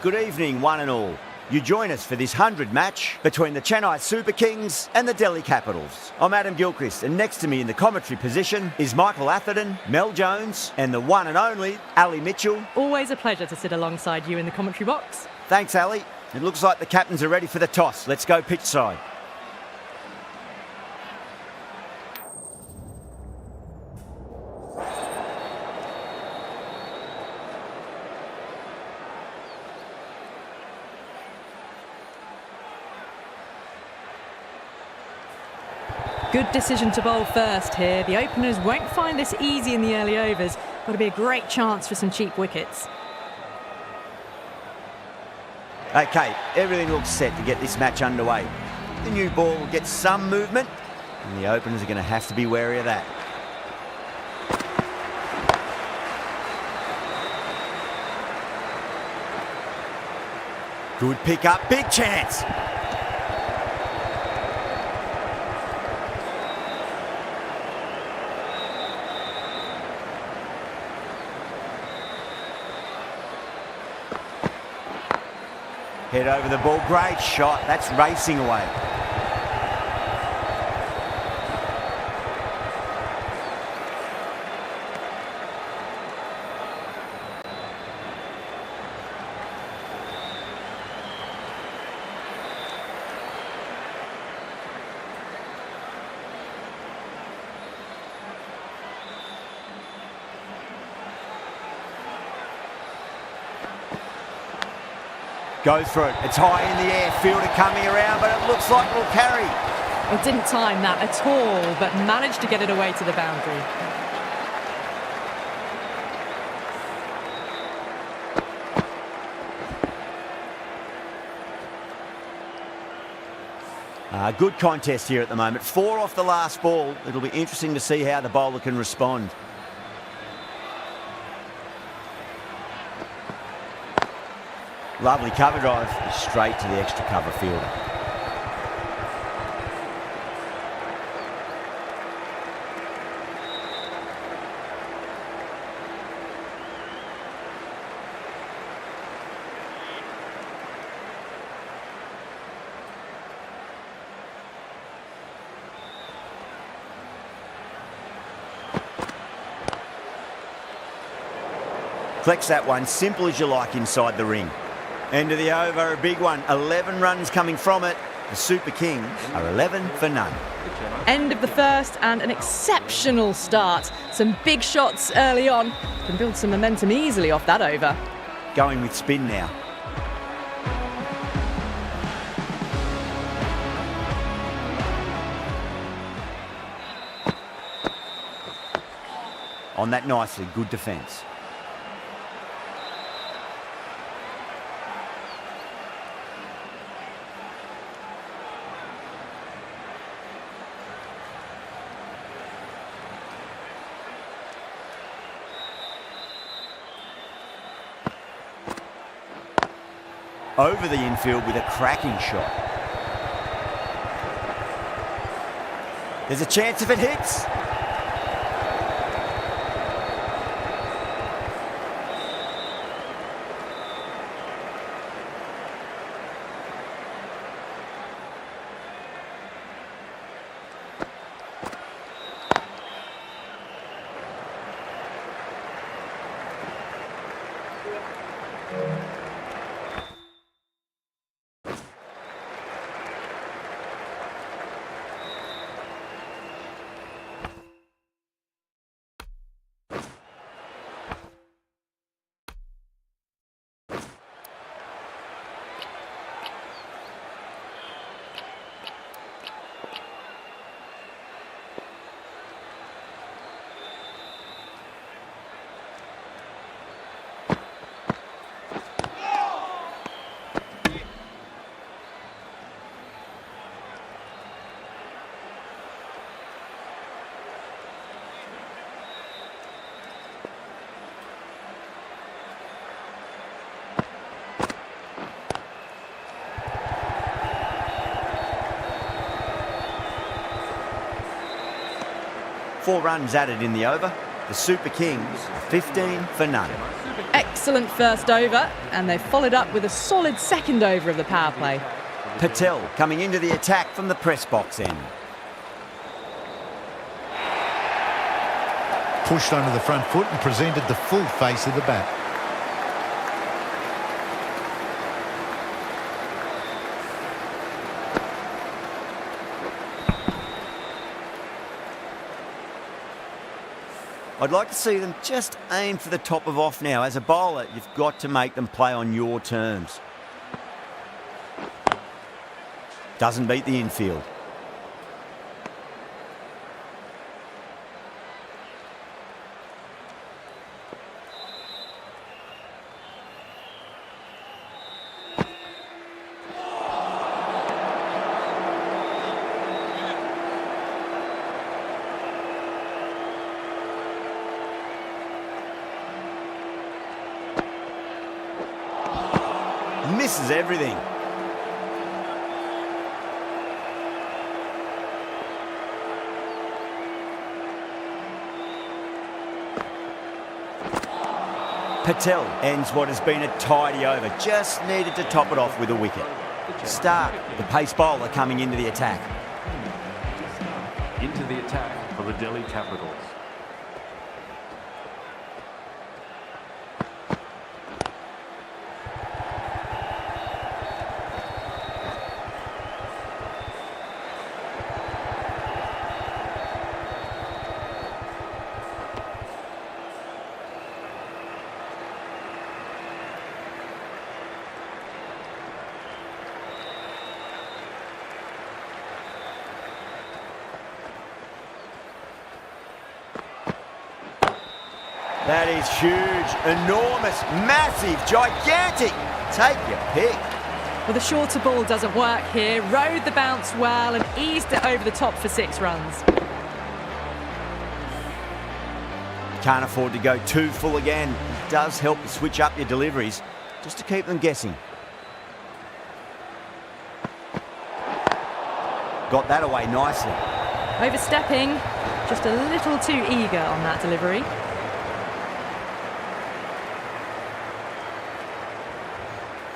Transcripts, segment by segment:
Good evening, one and all. You join us for this 100 match between the Chennai Super Kings and the Delhi Capitals. I'm Adam Gilchrist, and next to me in the commentary position is Michael Atherton, Mel Jones, and the one and only Ali Mitchell. Always a pleasure to sit alongside you in the commentary box. Thanks, Ali. It looks like the captains are ready for the toss. Let's go pitch side. Good decision to bowl first here. The openers won't find this easy in the early overs. Got to be a great chance for some cheap wickets. Okay, everything looks set to get this match underway. The new ball will get some movement, and the openers are going to have to be wary of that. Good pick up, big chance. Head over the ball, great shot, that's racing away. Goes for it. It's high in the air. Fielder coming around, but it looks like it'll carry. It didn't time that at all, but managed to get it away to the boundary. Good contest here at the moment. 4 off the last ball. It'll be interesting to see how the bowler can respond. Lovely cover drive, straight to the extra cover fielder. Flex that one, simple as you like inside the ring. End of the over, a big one. 11 runs coming from it. The Super Kings are 11 for none. End of the first and an exceptional start. Some big shots early on. Can build some momentum easily off that over. Going with spin now. On that nicely, good defence. Over the infield with a cracking shot. There's a chance if it hits. Four runs added in the over. The Super Kings, 15 for none. excellent first over, and they've followed up with a solid second over of the power play. Patel coming into the attack from the press box end. Pushed onto the front foot and presented the full face of the bat. I'd like to see them just aim for the top of off now. As a bowler, you've got to make them play on your terms. Doesn't beat the infield. Misses everything. Patel ends what has been a tidy over. Just needed to top it off with a wicket. Stark, the pace bowler, coming into the attack. Into the attack for the Delhi Capitals. That is huge, enormous, massive, gigantic. Take your pick. Well, the shorter ball doesn't work here. Rode the bounce well and eased it over the top for 6 runs. Can't afford to go too full again. It does help to switch up your deliveries, just to keep them guessing. Got that away nicely. Overstepping, just a little too eager on that delivery.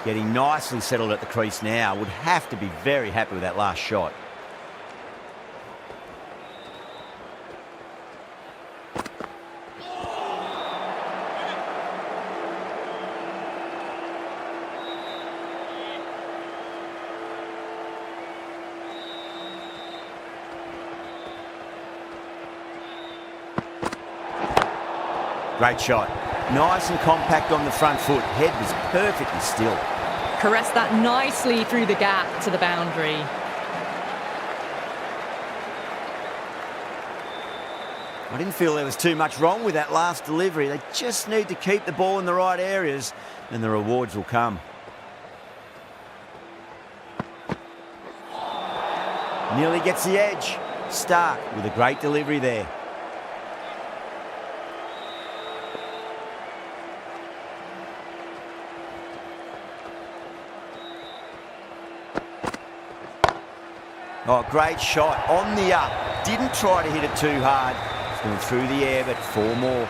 Getting nicely settled at the crease now. Would have to be very happy with that last shot. Great shot. Nice and compact on the front foot. Head was perfectly still. Caressed that nicely through the gap to the boundary. I didn't feel there was too much wrong with that last delivery. They just need to keep the ball in the right areas and the rewards will come. Nearly gets the edge. Stark with a great delivery there. Oh, great shot on the up. Didn't try to hit it too hard. It's going through the air, but 4 more.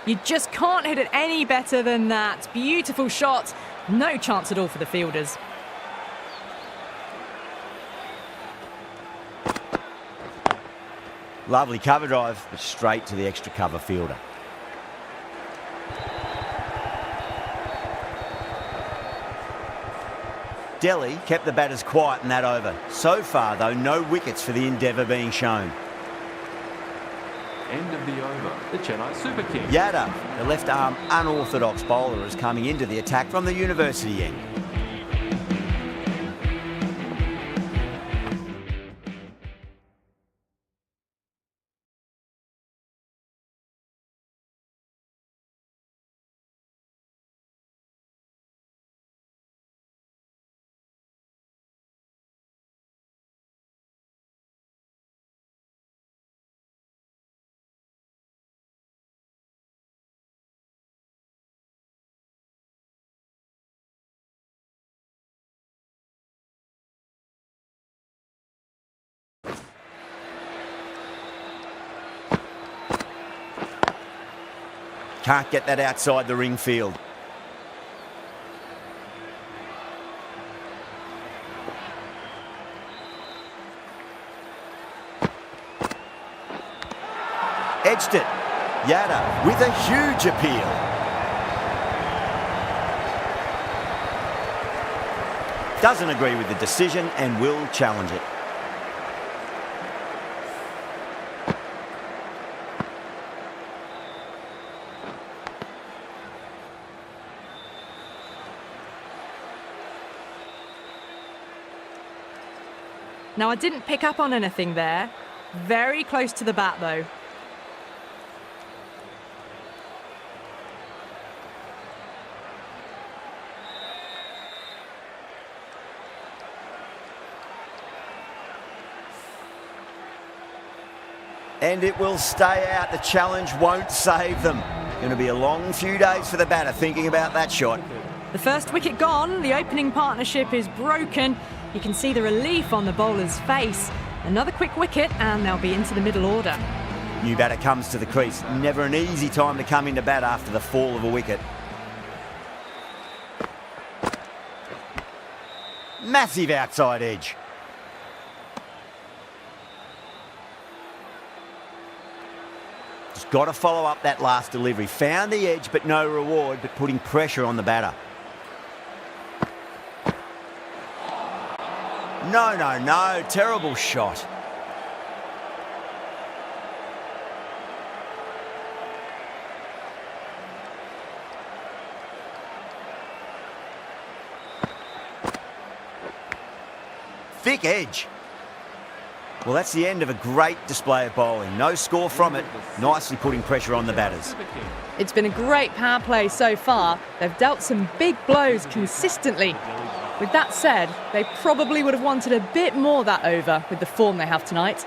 You just can't hit it any better than that. Beautiful shot. No chance at all for the fielders. Lovely cover drive, but straight to the extra cover fielder. Delhi kept the batters quiet in that over. So far, though, no wickets for the endeavour being shown. End of the over. The Chennai Super Kings. Yadav, the left-arm unorthodox bowler, is coming into the attack from the university end. Can't get that outside the ring field. Edged it. Yada with a huge appeal. Doesn't agree with the decision and will challenge it. Now, I didn't pick up on anything there. Very close to the bat, though. And it will stay out. The challenge won't save them. Going to be a long few days for the batter thinking about that shot. The first wicket gone. The opening partnership is broken. You can see the relief on the bowler's face. Another quick wicket and they'll be into the middle order. New batter comes to the crease. Never an easy time to come into bat after the fall of a wicket. Massive outside edge. Just got to follow up that last delivery. Found the edge but no reward, but putting pressure on the batter. No. Terrible shot. Thick edge. Well, that's the end of a great display of bowling. No score from it. Nicely putting pressure on the batters. It's been a great power play so far. They've dealt some big blows consistently. With that said, they probably would have wanted a bit more that over with the form they have tonight.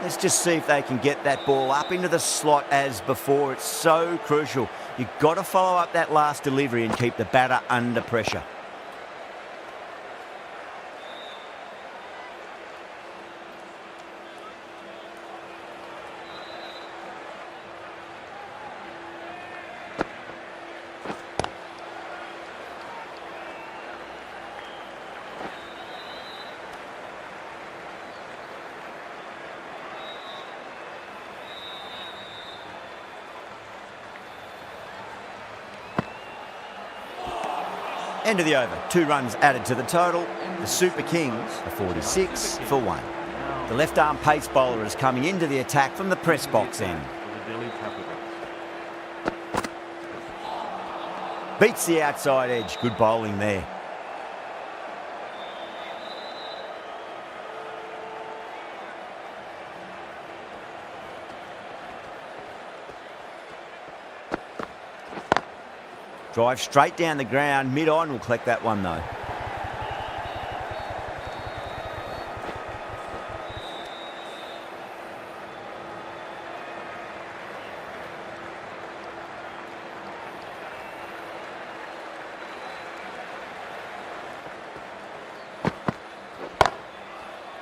Let's just see if they can get that ball up into the slot as before. It's so crucial. You've got to follow up that last delivery and keep the batter under pressure. End of the over. 2 runs added to the total. The Super Kings are 46 for 1. The left arm pace bowler is coming into the attack from the press box end. Beats the outside edge. Good bowling there. Drive straight down the ground, mid-on, will collect that one though.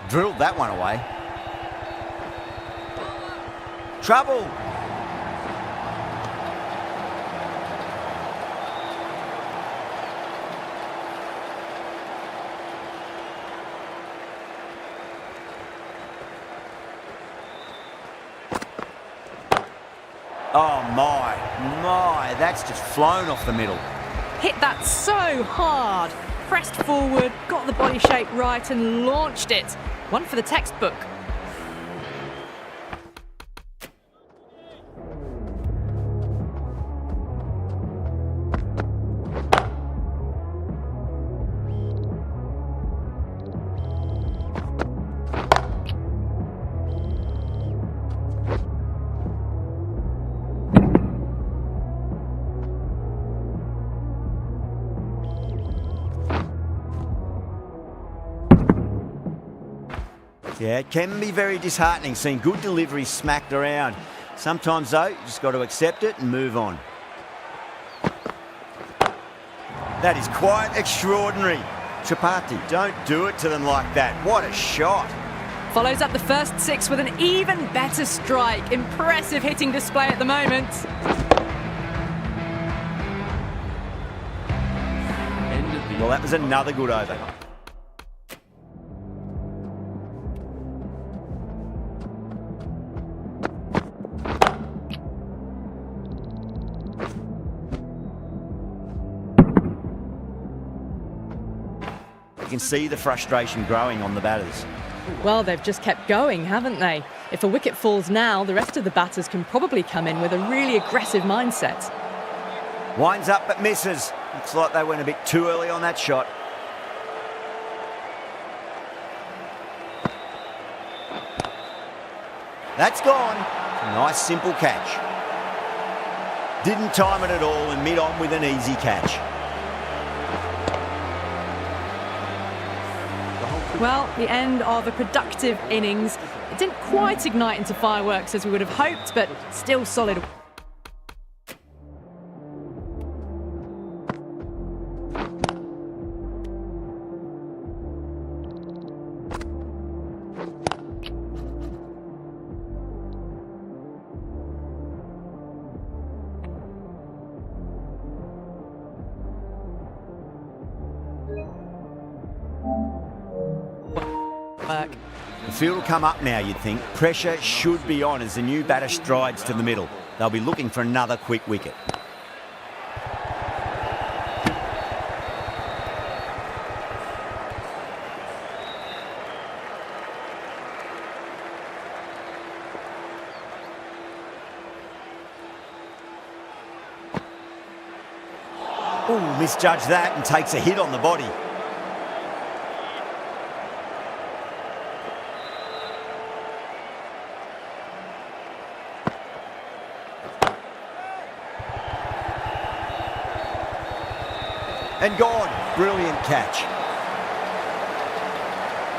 Drilled that one away. Trouble. Oh my, that's just flown off the middle. Hit that so hard. Pressed forward, got the body shape right and launched it. One for the textbook. Yeah, it can be very disheartening seeing good deliveries smacked around. Sometimes, though, you just got to accept it and move on. That is quite extraordinary. Tripathi, don't do it to them like that. What a shot. Follows up the first 6 with an even better strike. Impressive hitting display at the moment. Well, that was another good over. You can see the frustration growing on the batters. Well, they've just kept going, haven't they? If a wicket falls now, the rest of the batters can probably come in with a really aggressive mindset. Winds up but misses. Looks like they went a bit too early on that shot. That's gone. Nice simple catch. Didn't time it at all and mid-on with an easy catch. Well, the end of a productive innings. It didn't quite ignite into fireworks as we would have hoped, but still solid. The field will come up now, you'd think. Pressure should be on as the new batter strides to the middle. They'll be looking for another quick wicket. Ooh, misjudged that and takes a hit on the body. And gone. Brilliant catch.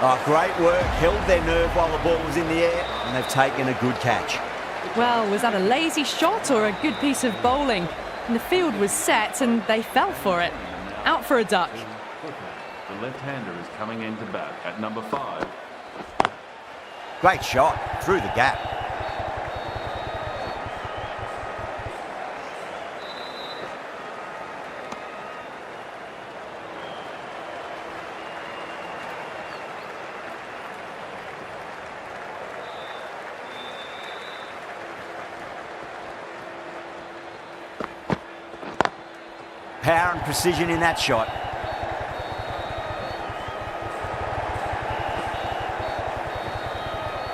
Oh, great work. Held their nerve while the ball was in the air, and they've taken a good catch. Well, was that a lazy shot or a good piece of bowling? And the field was set and they fell for it. Out for a duck. The left-hander is coming in to bat at number 5. Great shot. Through the gap. Power and precision in that shot.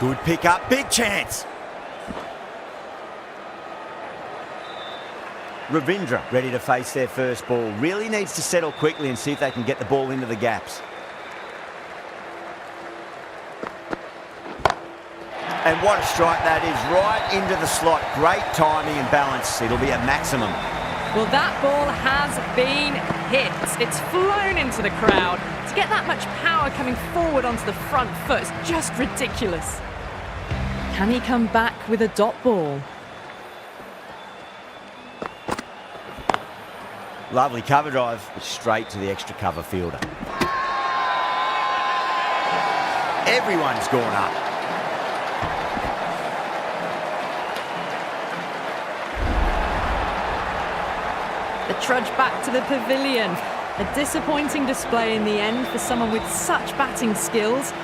Good pick up, big chance. Ravindra ready to face their first ball. Really needs to settle quickly and see if they can get the ball into the gaps. And what a strike that is, right into the slot. Great timing and balance. It'll be a maximum. Well, that ball has been hit. It's flown into the crowd. To get that much power coming forward onto the front foot is just ridiculous. Can he come back with a dot ball? Lovely cover drive, but straight to the extra cover fielder. Everyone's gone up. The trudge back to the pavilion. A disappointing display in the end for someone with such batting skills.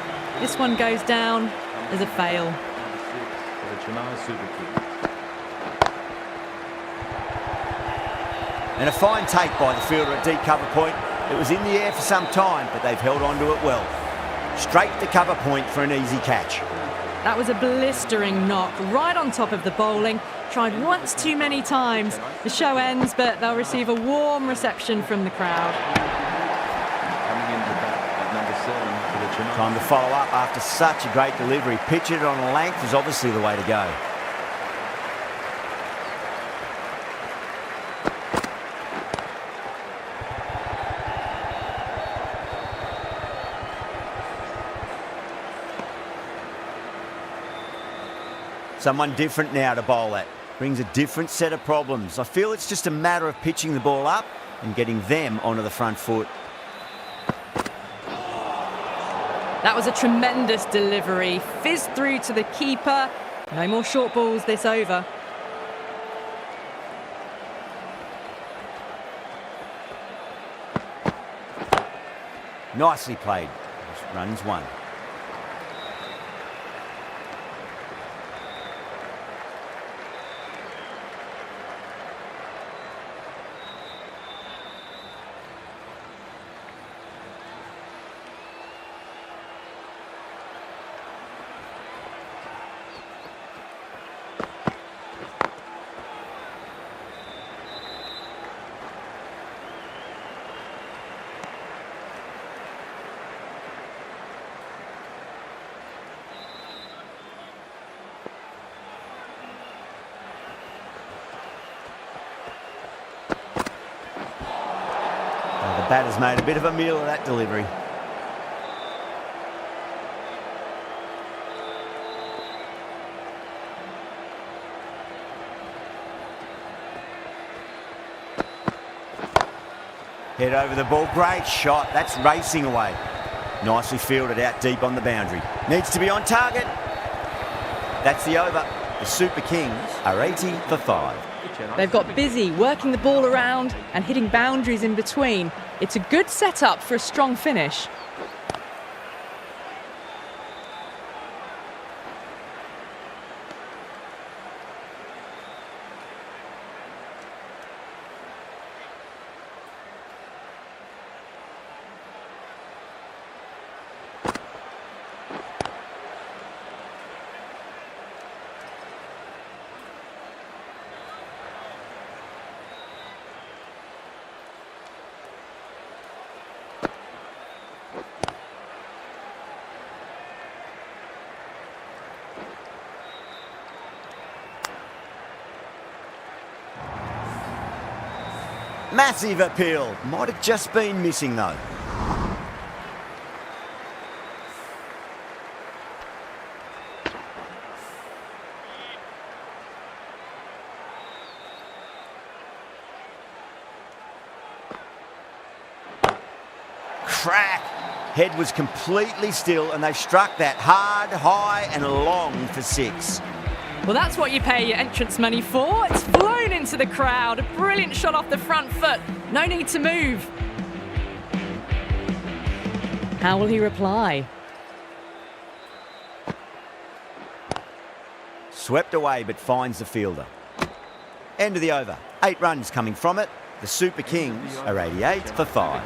This one goes down as a fail. For the Chennai Super Kings. And a fine take by the fielder at deep cover point. It was in the air for some time, but they've held on to it well. Straight to cover point for an easy catch. That was a blistering knock right on top of the bowling. Tried once too many times. The show ends, but they'll receive a warm reception from the crowd. Coming into bat at number 7 for the Chennai. Time to follow up after such a great delivery. Pitch it on a length is obviously the way to go. Someone different now to bowl at. Brings a different set of problems. I feel it's just a matter of pitching the ball up and getting them onto the front foot. That was a tremendous delivery. Fizzed through to the keeper. No more short balls this over. Nicely played. Runs one. The batter's made a bit of a meal of that delivery. Head over the ball, great shot, that's racing away. Nicely fielded out deep on the boundary. Needs to be on target. That's the over. The Super Kings are 80 for 5. They've got busy working the ball around and hitting boundaries in between. It's a good setup for a strong finish. Massive appeal. Might have just been missing though. Crack. Head was completely still and they've struck that hard, high and long for 6. Well, that's what you pay your entrance money for. It's flown into the crowd. A brilliant shot off the front foot. No need to move. How will he reply? Swept away but finds the fielder. End of the over. 8 runs coming from it. The Super Kings are 88 for 5.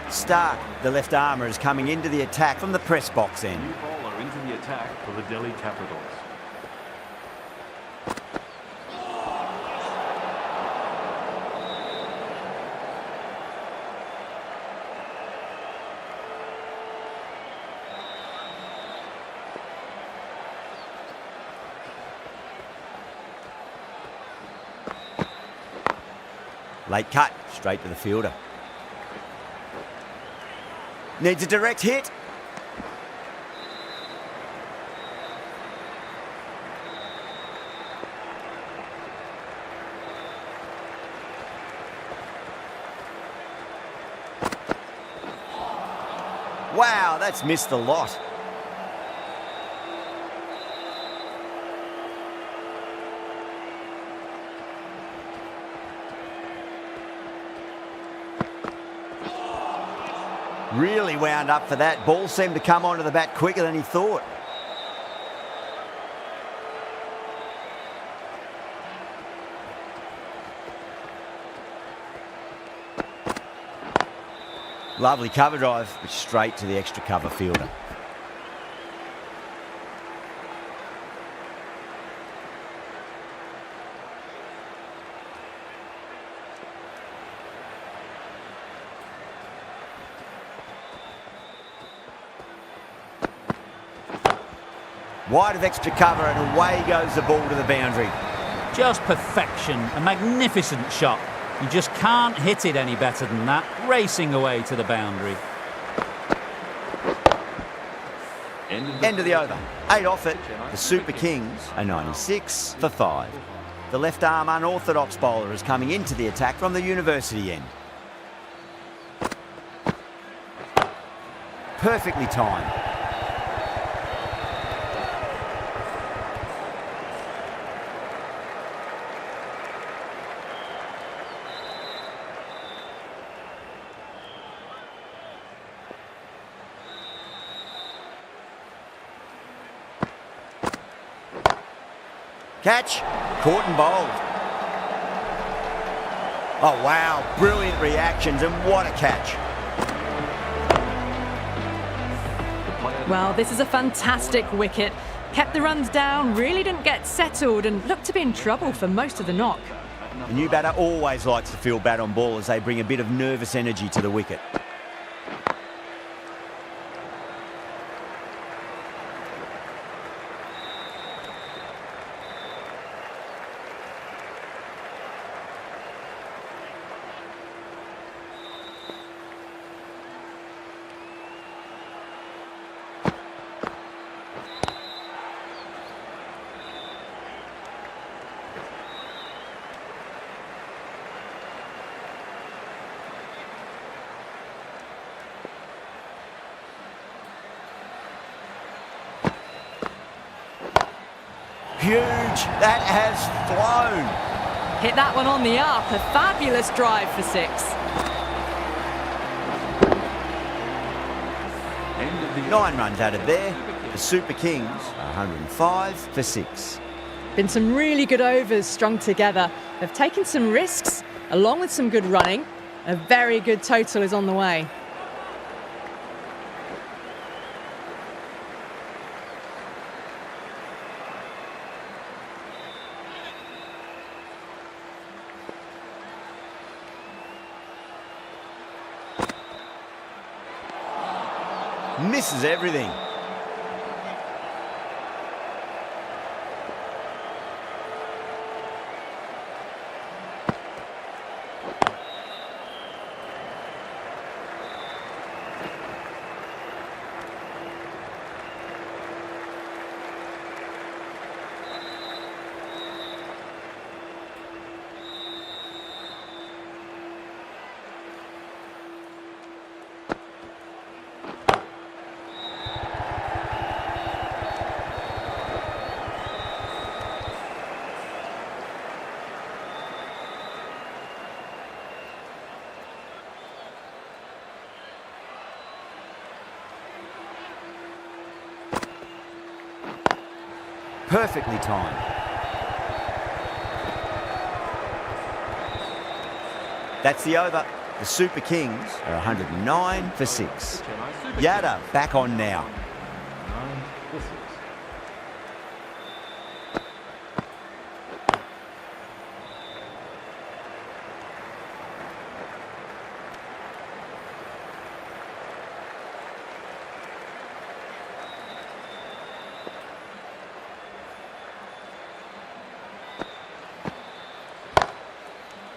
Stark, the left armour, is coming into the attack from the press box end. New bowler into the attack for the Delhi Capitals. Late cut, straight to the fielder. Needs a direct hit. Wow, that's missed the lot. Really wound up for that. Ball seemed to come onto the bat quicker than he thought. Lovely cover drive, but straight to the extra cover fielder. Wide of extra cover and away goes the ball to the boundary. Just perfection, a magnificent shot. You just can't hit it any better than that, racing away to the boundary. End of the over. 8 off it. The Super Kings are 96 for 5. The left arm unorthodox bowler is coming into the attack from the university end. Perfectly timed. Catch, caught and bowled. Oh wow, brilliant reactions and what a catch. Well, this is a fantastic wicket. Kept the runs down, really didn't get settled and looked to be in trouble for most of the knock. The new batter always likes to feel bat on ball as they bring a bit of nervous energy to the wicket. Huge, that has flown. Hit that one on the up, a fabulous drive for 6. 9 runs added there. The Super Kings, 105 for 6. Been some really good overs strung together. They've taken some risks, along with some good running. A very good total is on the way. Misses everything. Perfectly timed. That's the over. The Super Kings are 109 for 6. Yada back on now.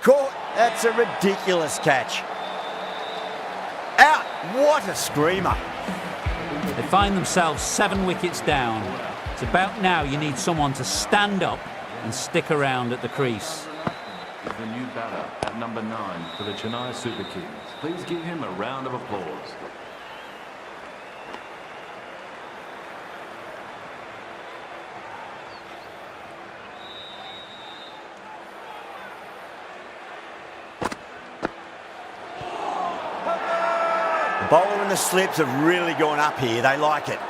Caught. That's a ridiculous catch. Out. What a screamer. They find themselves 7 wickets down. It's about now you need someone to stand up and stick around at the crease. Is the new batter at number 9 for the Chennai Super Kings. Please give him a round of applause. The bowler and the slips have really gone up here. They like it.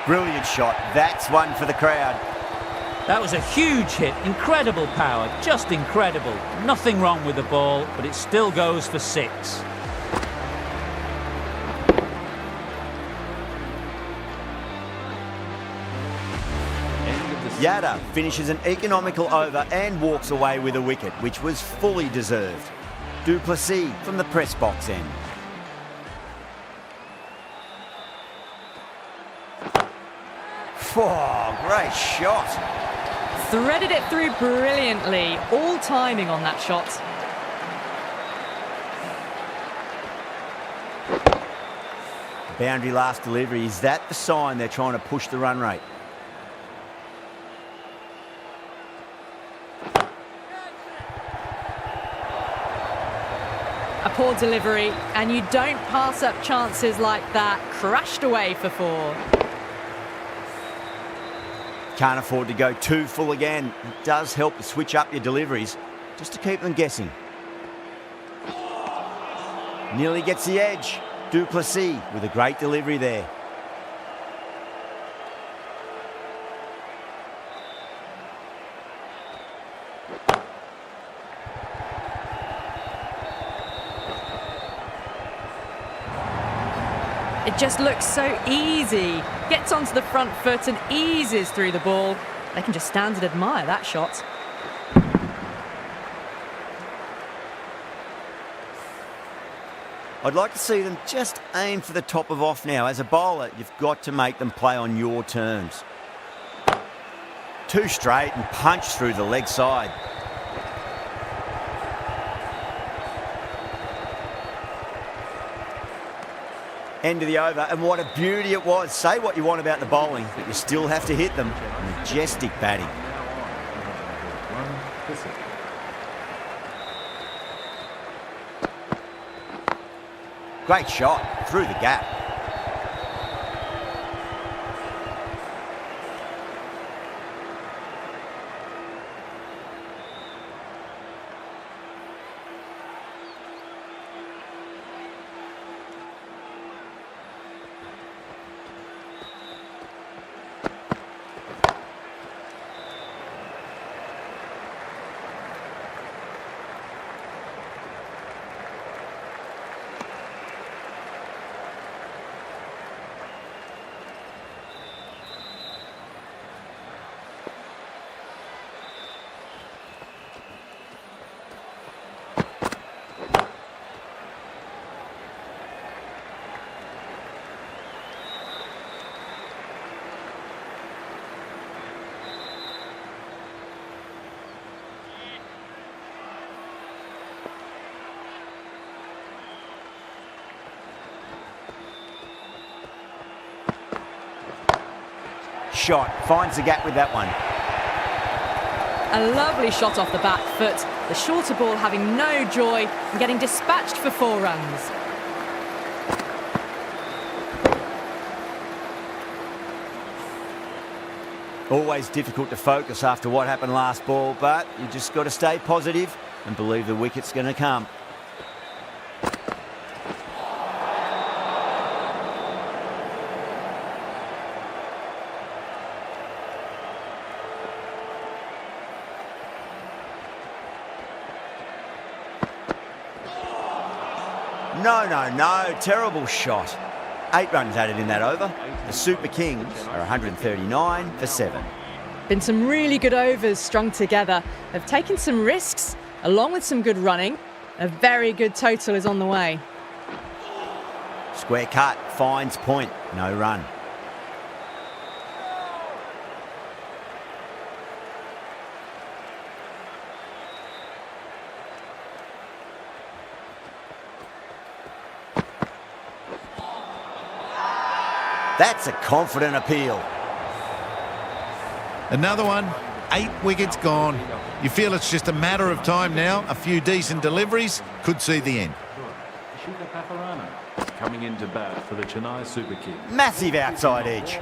Brilliant shot. That's one for the crowd. That was a huge hit, incredible power, just incredible. Nothing wrong with the ball, but it still goes for 6. Yada finishes an economical over and walks away with a wicket, which was fully deserved. Duplessis from the press box end. Oh, great shot. Threaded it through brilliantly. All timing on that shot. Boundary last delivery. Is that the sign they're trying to push the run rate? A poor delivery, and you don't pass up chances like that. Crashed away for 4. Can't afford to go too full again. It does help to switch up your deliveries, just to keep them guessing. Nearly gets the edge. Duplessis with a great delivery there. It just looks so easy. Gets onto the front foot and eases through the ball. They can just stand and admire that shot. I'd like to see them just aim for the top of off now. As a bowler, you've got to make them play on your terms. Too straight and punch through the leg side. End of the over, and what a beauty it was. Say what you want about the bowling, but you still have to hit them. Majestic batting. Great shot through the gap. Shot, finds the gap with that one. A lovely shot off the back foot. The shorter ball having no joy and getting dispatched for 4 runs. Always difficult to focus after what happened last ball, but you just got to stay positive and believe the wicket's going to come. No, terrible shot. 8 runs added in that over. The Super Kings are 139 for 7. Been some really good overs strung together. They've taken some risks, along with some good running. A very good total is on the way. Square cut, finds point, no run. That's a confident appeal. Another one, 8 wickets gone. You feel it's just a matter of time now. A few decent deliveries could see the end. Coming into bat for the Chennai Super Kings. Massive outside edge.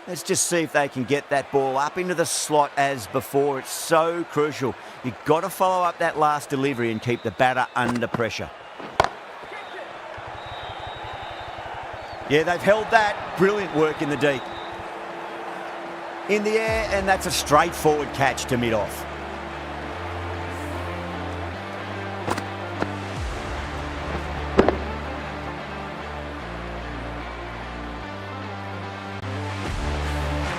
Let's just see if they can get that ball up into the slot as before. It's so crucial. You've got to follow up that last delivery and keep the batter under pressure. Yeah, they've held that. Brilliant work in the deep. In the air, and that's a straightforward catch to mid-off.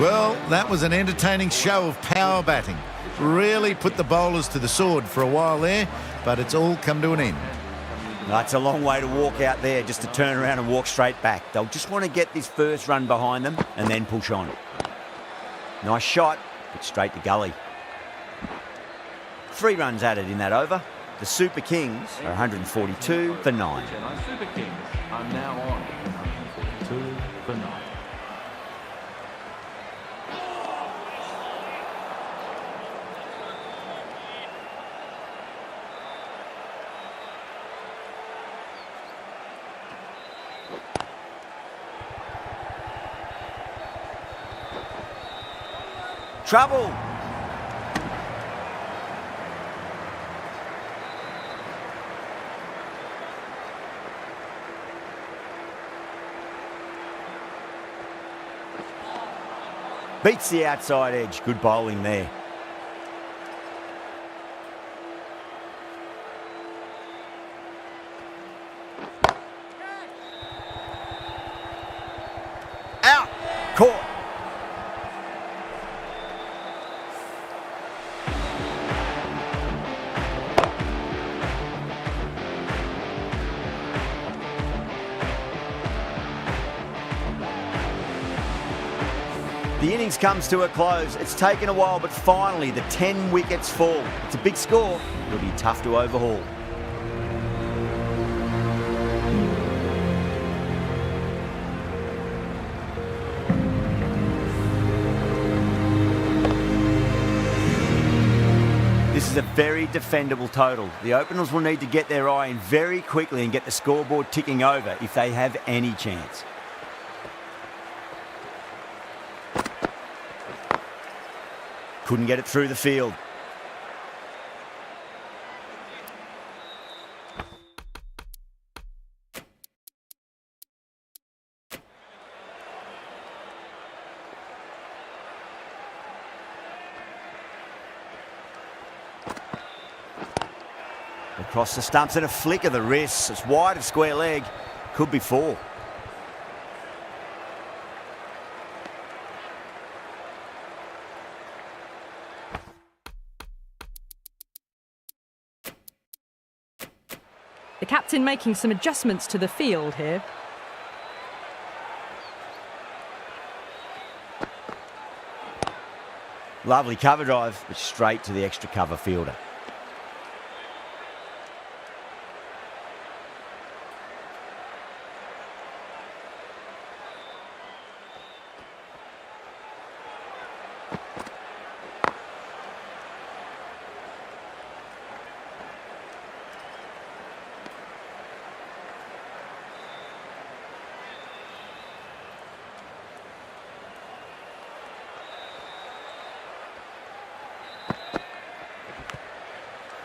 Well, that was an entertaining show of power batting. Really put the bowlers to the sword for a while there, but it's all come to an end. That's a long way to walk out there just to turn around and walk straight back. They'll just want to get this first run behind them and then push on. Nice shot, but straight to gully. 3 runs added in that over. The Super Kings are 142 for 9. Chennai Super Kings are now on 142 for 9. Trouble. Beats the outside edge. Good bowling there. Out. Caught. The innings comes to a close. It's taken a while, but finally the 10 wickets fall. It's a big score. It'll be tough to overhaul. This is a very defendable total. The openers will need to get their eye in very quickly and get the scoreboard ticking over if they have any chance. Couldn't get it through the field. Across the stumps and a flick of the wrists. It's wide of square leg. Could be 4. The captain making some adjustments to the field here. Lovely cover drive, but straight to the extra cover fielder.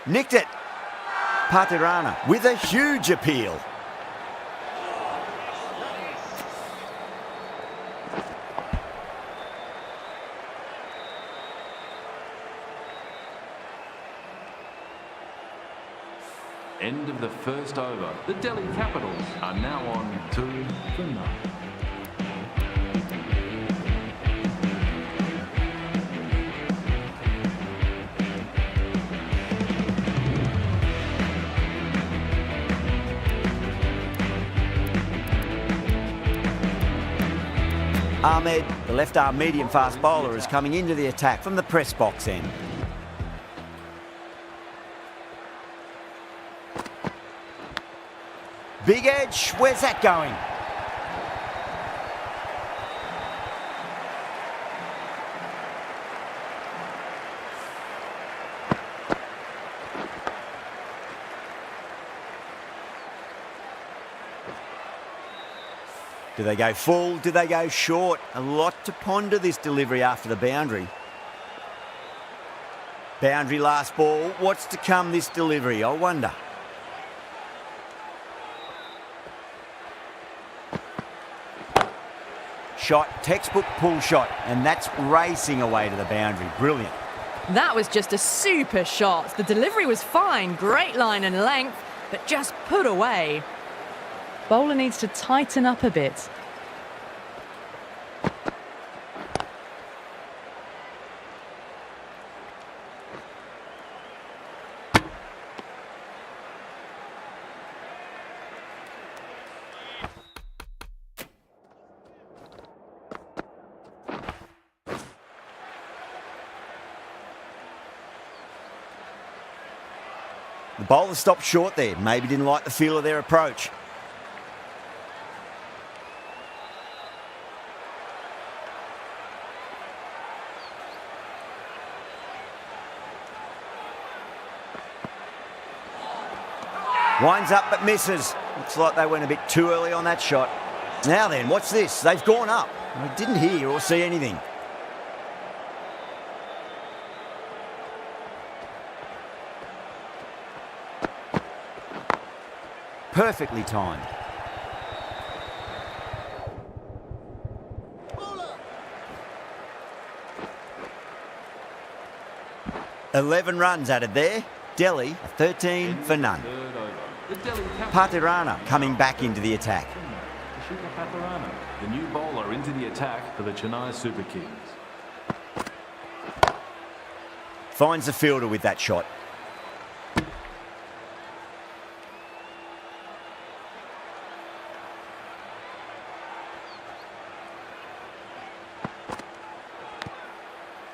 Nicked it. Patirana with a huge appeal. End of the first over. The Delhi Capitals are now on 2 for 0. Ahmed, the left-arm medium-fast bowler, is coming into the attack from the press box end. Big edge, where's that going? Do they go full? Do they go short? A lot to ponder this delivery after the boundary. Boundary last ball. What's to come this delivery? I wonder. Shot, textbook pull shot, and that's racing away to the boundary. Brilliant. That was just a super shot. The delivery was fine, great line and length, but just put away. Bowler needs to tighten up a bit. The bowler stopped short there. Maybe didn't like the feel of their approach. Winds up but misses. Looks like they went a bit too early on that shot. Now then, what's this? They've gone up. I didn't hear or see anything. perfectly timed. "11 runs added there. Delhi, 13 for none." Third over. The Delhi Capitals. Patirana coming back into the attack. Ashika Patirana, the new bowler into the attack for the Chennai Super Kings. Finds the fielder with that shot.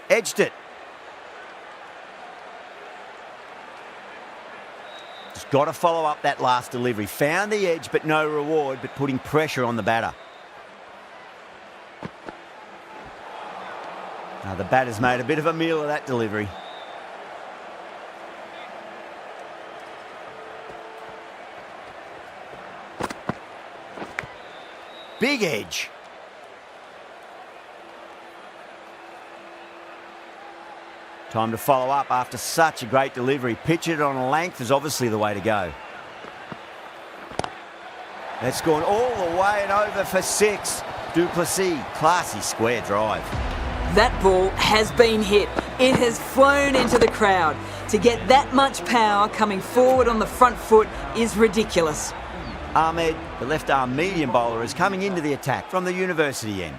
Edged it. Just got to follow up that last delivery. Found the edge, but no reward, but putting pressure on the batter. Now the batter's made a bit of a meal of that delivery. Big edge. Time to follow up after such a great delivery. Pitch it on a length is obviously the way to go. That's gone all the way and over for 6. Duplessis, classy square drive. That ball has been hit. It has flown into the crowd. To get that much power coming forward on the front foot is ridiculous. Ahmed, the left-arm medium bowler, is coming into the attack from the university end.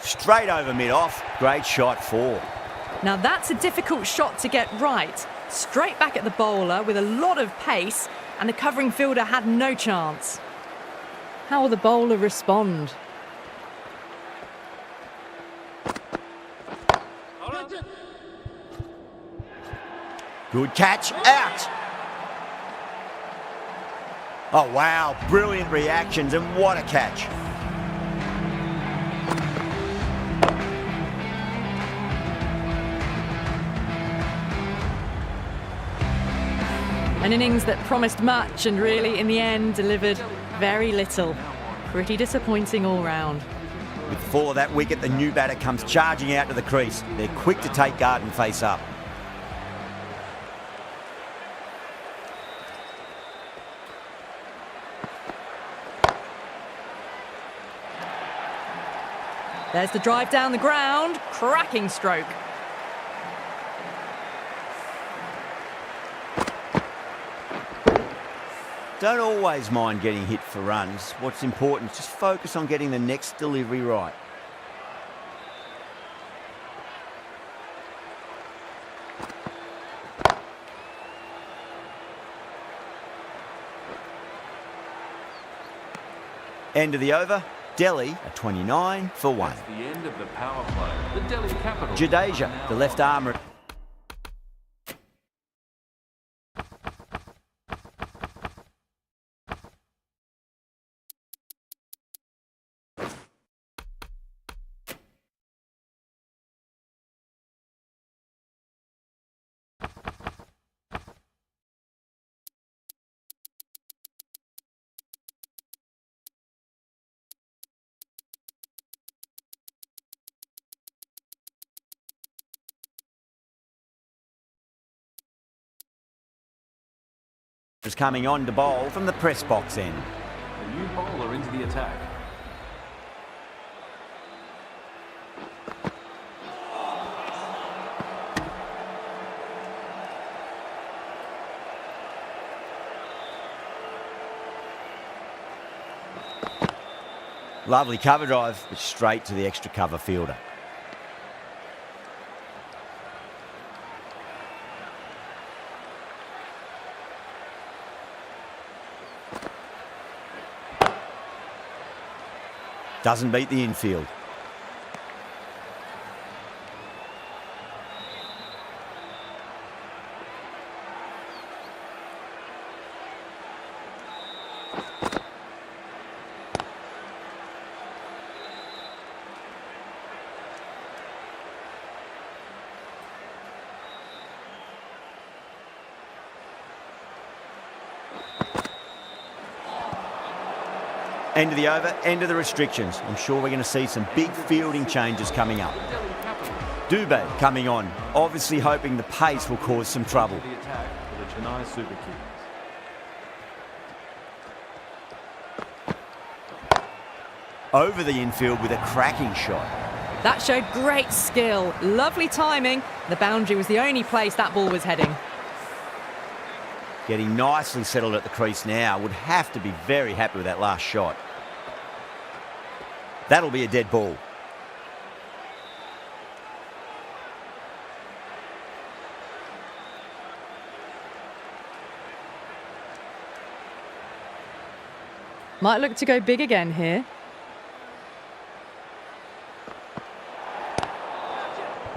Straight over mid-off. Great shot, 4. Now that's a difficult shot to get right. Straight back at the bowler with a lot of pace, and the covering fielder had no chance. How will the bowler respond? Good catch, out! Oh wow, brilliant reactions, and what a catch. An innings that promised much and really, in the end, delivered very little. Pretty disappointing all round. With the fall of that wicket, the new batter comes charging out to the crease. They're quick to take guard and face up. There's the drive down the ground. Cracking stroke. Don't always mind getting hit for runs. What's important is just focus on getting the next delivery right. End of the over. Delhi, a 29 for 1. That's the end of the power play. The Delhi Capitals. Jadeja, the left armour. is coming on to bowl from the press box end. The new bowler into the attack. Lovely cover drive, but straight to the extra cover fielder. Doesn't beat the infield. End of the over, end of the restrictions. I'm sure we're going to see some big fielding changes coming up. Dubé coming on, obviously hoping the pace will cause some trouble. The attack for the Chennai Super Kings. Over the infield with a cracking shot. That showed great skill, lovely timing. The boundary was the only place that ball was heading. Getting nicely settled at the crease now. Would have to be very happy with that last shot. That'll be a dead ball. Might look to go big again here.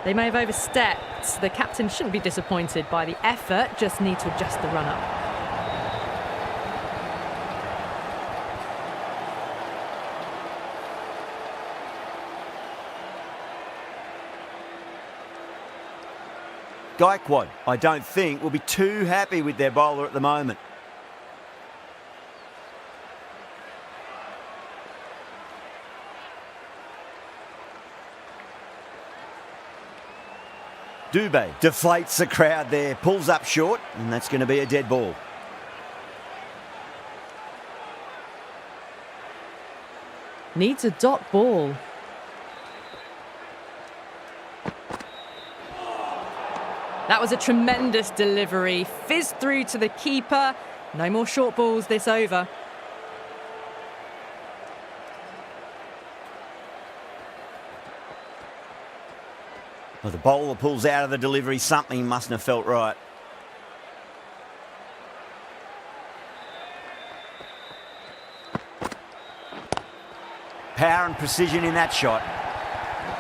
They may have overstepped. The captain shouldn't be disappointed by the effort, just need to adjust the run-up. Gaikwad, I don't think, will be too happy with their bowler at the moment. Dubé deflates the crowd there, pulls up short, and that's going to be a dead ball. Needs a dot ball. That was a tremendous delivery. Fizzed through to the keeper. No more short balls this over. Well, the bowler pulls out of the delivery. Something mustn't have felt right. Power and precision in that shot.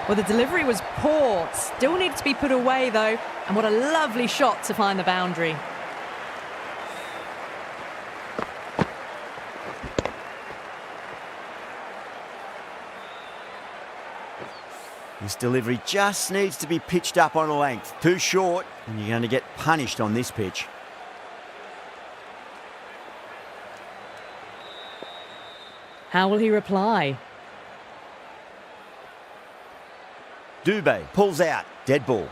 Well, the delivery was poor. Still needed to be put away, though. And what a lovely shot to find the boundary. This delivery just needs to be pitched up on a length. Too short, and you're going to get punished on this pitch. How will he reply? Dubé pulls out. Dead ball.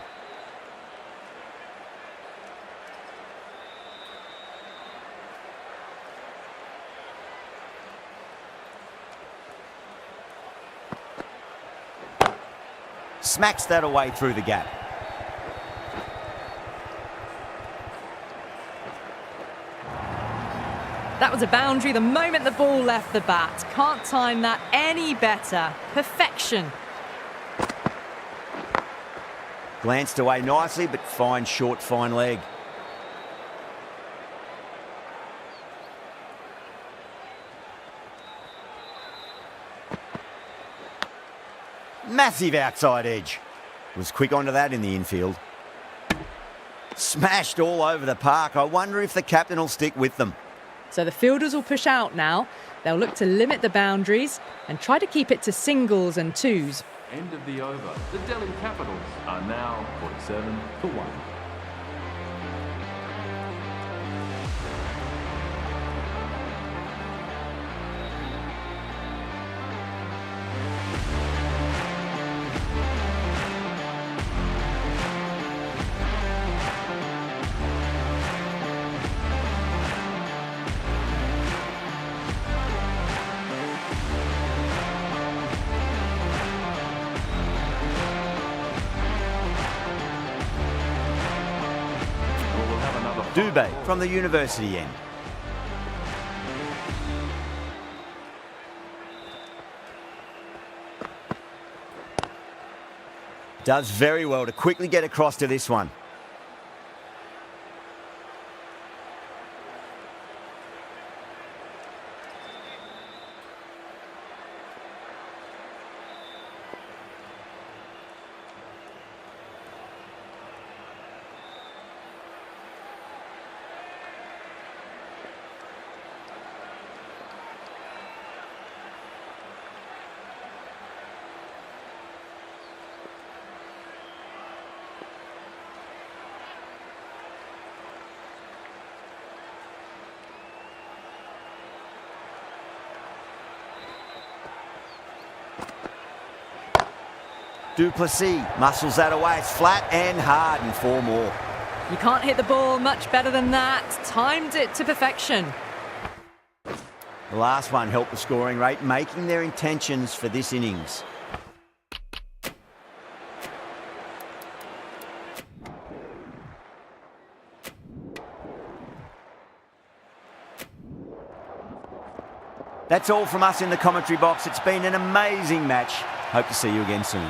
Smacks that away through the gap. That was a boundary the moment the ball left the bat. Can't time that any better. Perfection. Glanced away nicely, but fine short, fine leg. Massive outside edge. Was quick onto that in the infield. Smashed all over the park. I wonder if the captain will stick with them. So the fielders will push out now. They'll look to limit the boundaries and try to keep it to singles and twos. End of the over. The Delhi Capitals are now 47-1. Dubé from the university end. Does very well to quickly get across to this one. Duplessis muscles that away. It's flat and hard and 4 more. You can't hit the ball much better than that. Timed it to perfection. The last one helped the scoring rate, making their intentions for this innings. That's all from us in the commentary box. It's been an amazing match. Hope to see you again soon.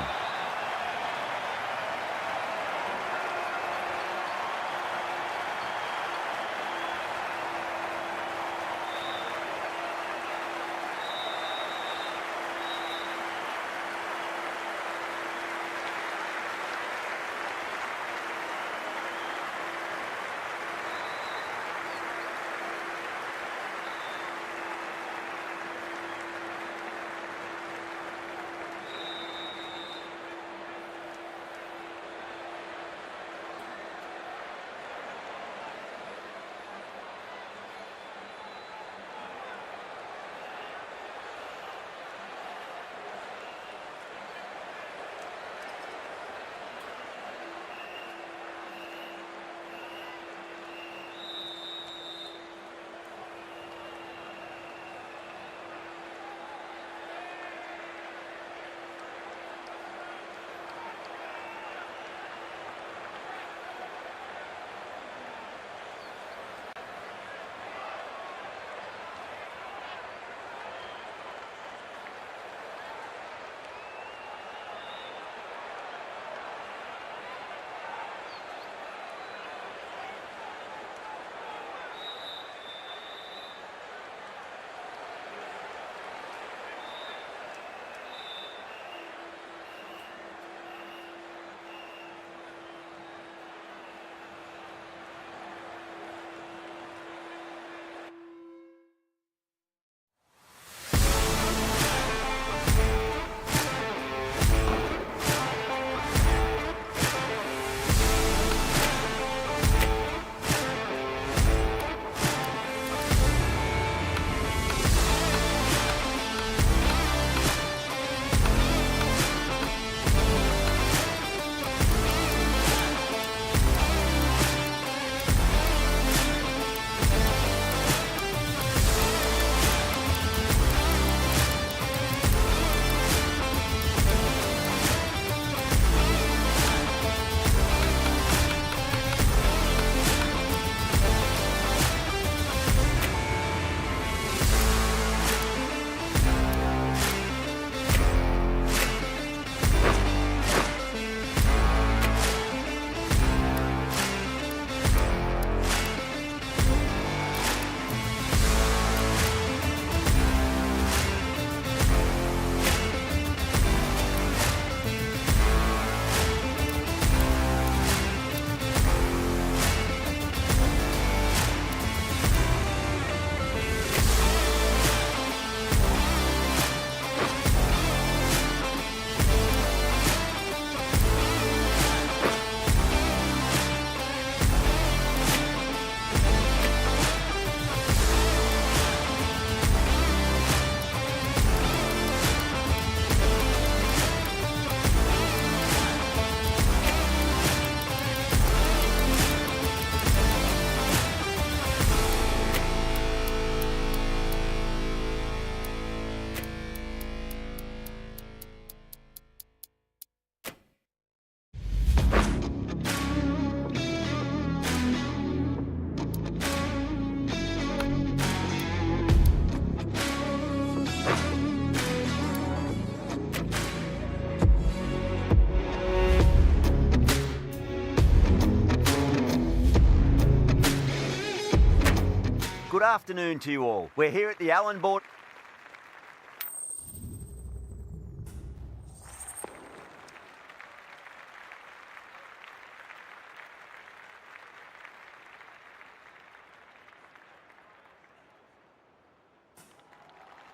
Good afternoon to you all. We're here at the Allen board.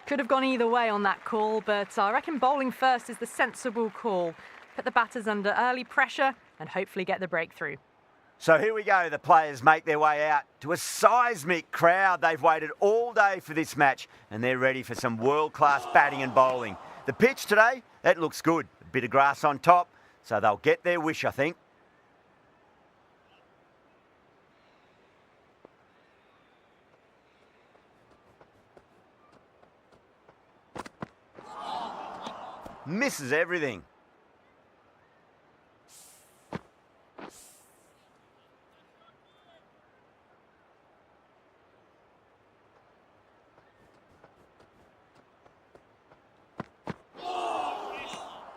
Could have gone either way on that call, but I reckon bowling first is the sensible call. Put the batters under early pressure and hopefully get the breakthrough. So here we go. The players make their way out to a seismic crowd. They've waited all day for this match and they're ready for some world-class batting and bowling. The pitch today, that looks good. bit of grass on top, so they'll get their wish, I think. Misses everything.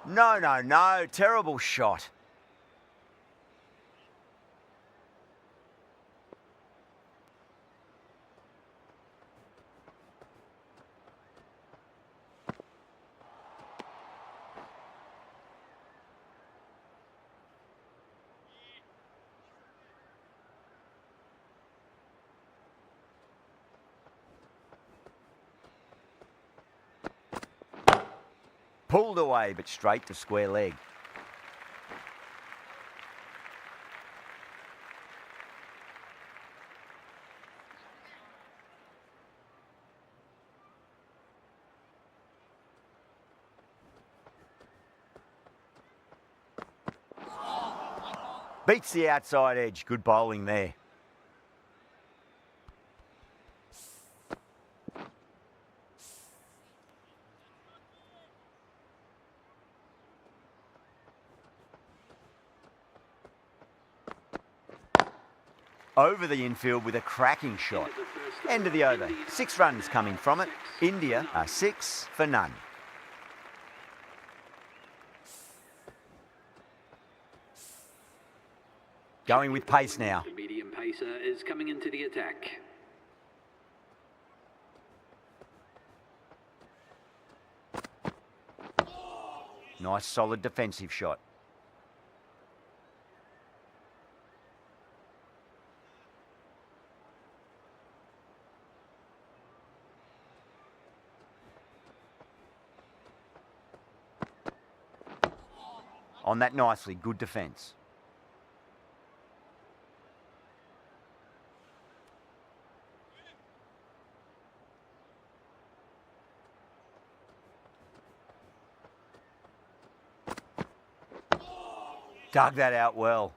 No, no, no. Terrible shot. Pulled away, but straight to square leg. Beats the outside edge. Good bowling there. Over the infield with a cracking shot. End of the over. 6 runs coming from it. India are 6 for none. Going with pace now. The medium pacer is coming into the attack. Nice solid defensive shot. On that nicely, good defence. Dug that out well.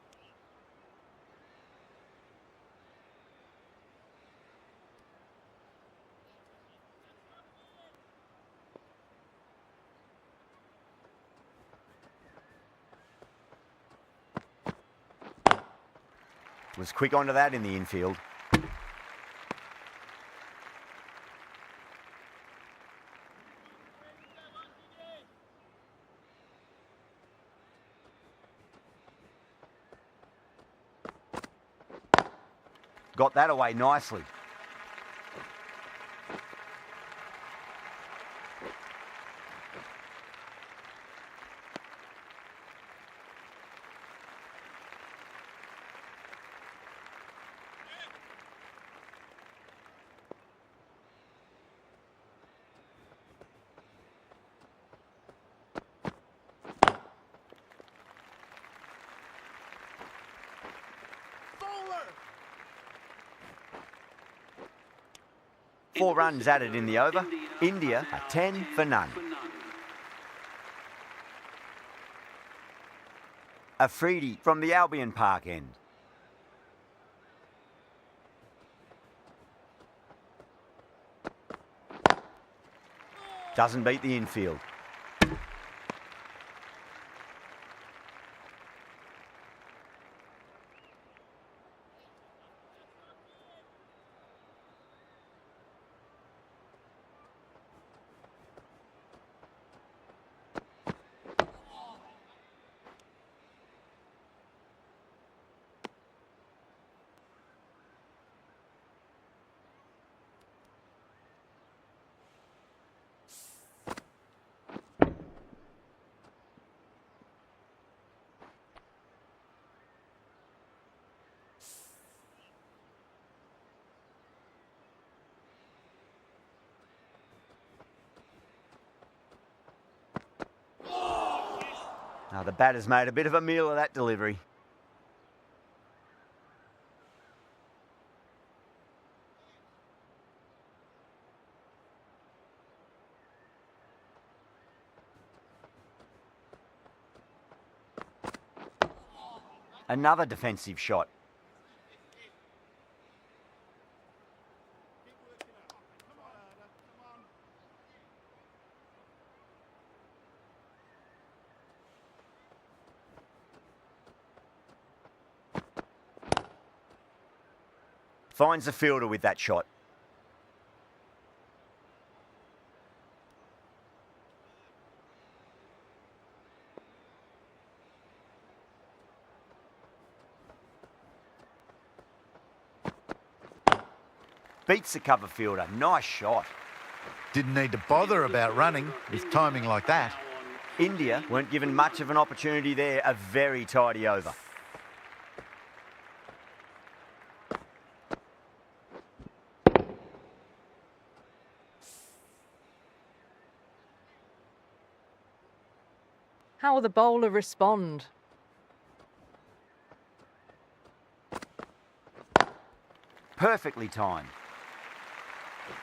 Was quick onto that in the infield. Got that away nicely. Four runs added in the over. India are 10 for none. Afridi from the Albion Park end. Doesn't beat the infield. Now the batter's made a bit of a meal of that delivery. Another defensive shot. Finds the fielder with that shot. Beats the cover fielder. Nice shot. Didn't need to bother about running with timing like that. India weren't given much of an opportunity there. A very tidy over. How will the bowler respond? Perfectly timed.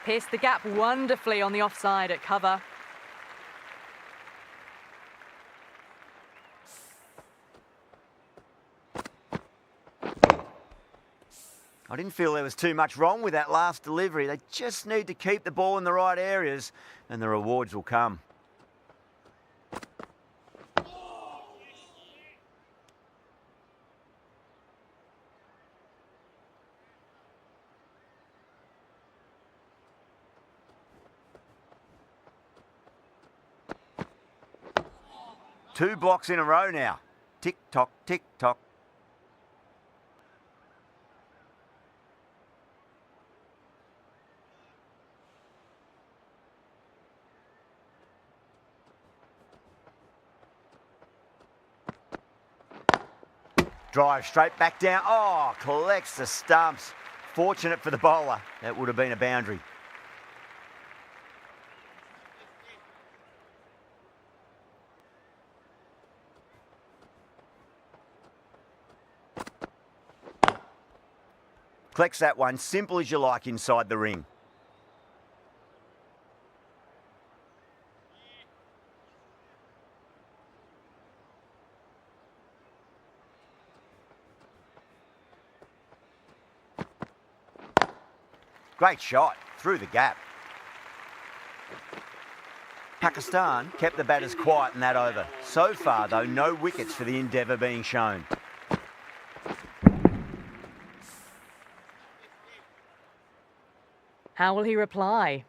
Pierced the gap wonderfully on the offside at cover. I didn't feel there was too much wrong with that last delivery. They just need to keep the ball in the right areas and the rewards will come. Two blocks in a row now. Tick-tock, tick-tock. Drive straight back down. Oh, collects the stumps. Fortunate for the bowler. That would have been a boundary. Collects that one, simple as you like inside the ring. Great shot, through the gap. Pakistan kept the batters quiet in that over. So far, though, no wickets for the endeavour being shown. How will he reply?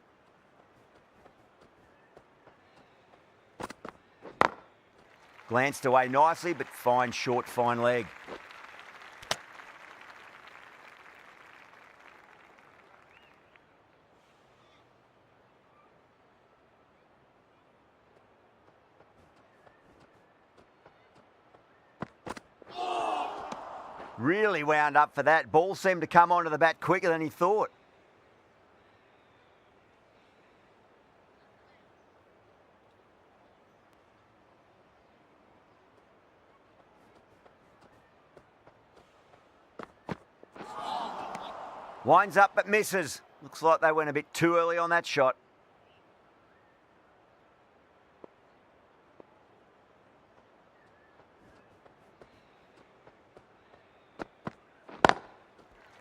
Glanced away nicely, but fine short, fine leg. Really wound up for that. Ball seemed to come onto the bat quicker than he thought. Winds up but misses. Looks like they went a bit too early on that shot.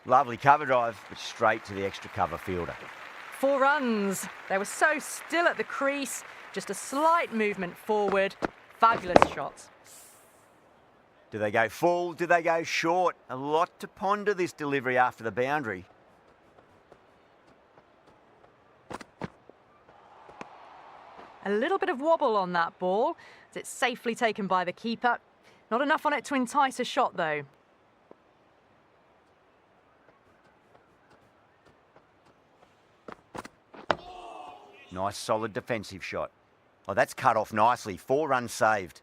Lovely cover drive, but straight to the extra cover fielder. 4 runs. They were so still at the crease. Just a slight movement forward. Fabulous shots. Do they go full? Do they go short? A lot to ponder this delivery after the boundary. A little bit of wobble on that ball, as it's safely taken by the keeper. Not enough on it to entice a shot, though. Nice solid defensive shot. Oh, that's cut off nicely. 4 runs saved.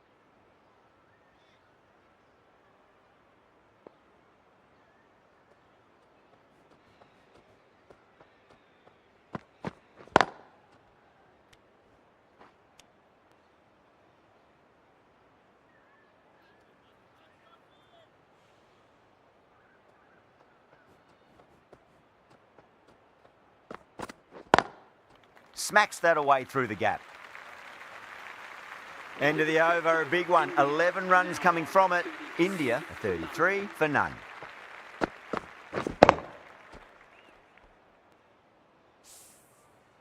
Smacks that away through the gap. End of the over, a big one. 11 runs coming from it. India a 33 for none.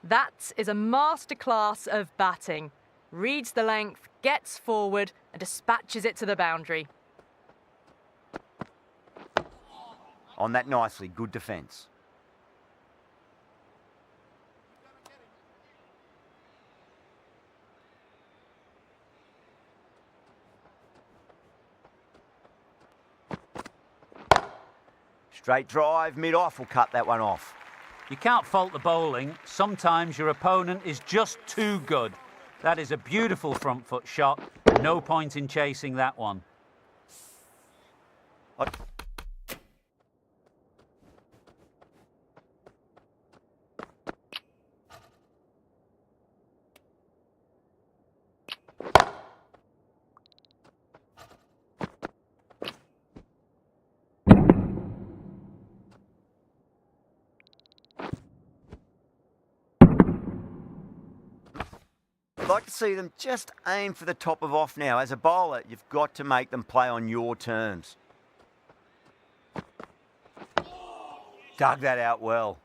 That is a masterclass of batting. Reads the length, gets forward and dispatches it to the boundary. On that nicely, good defence. Straight drive, mid-off will cut that one off. You can't fault the bowling. Sometimes your opponent is just too good. That is a beautiful front foot shot. No point in chasing that one. I'd like to see them just aim for the top of off now. As a bowler, you've got to make them play on your terms. Dug that out well.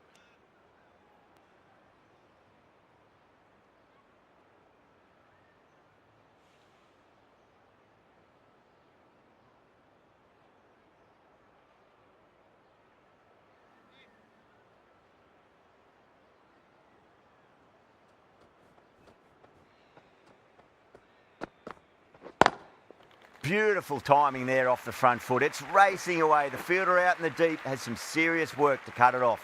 Beautiful timing there off the front foot. It's racing away. The fielder out in the deep has some serious work to cut it off.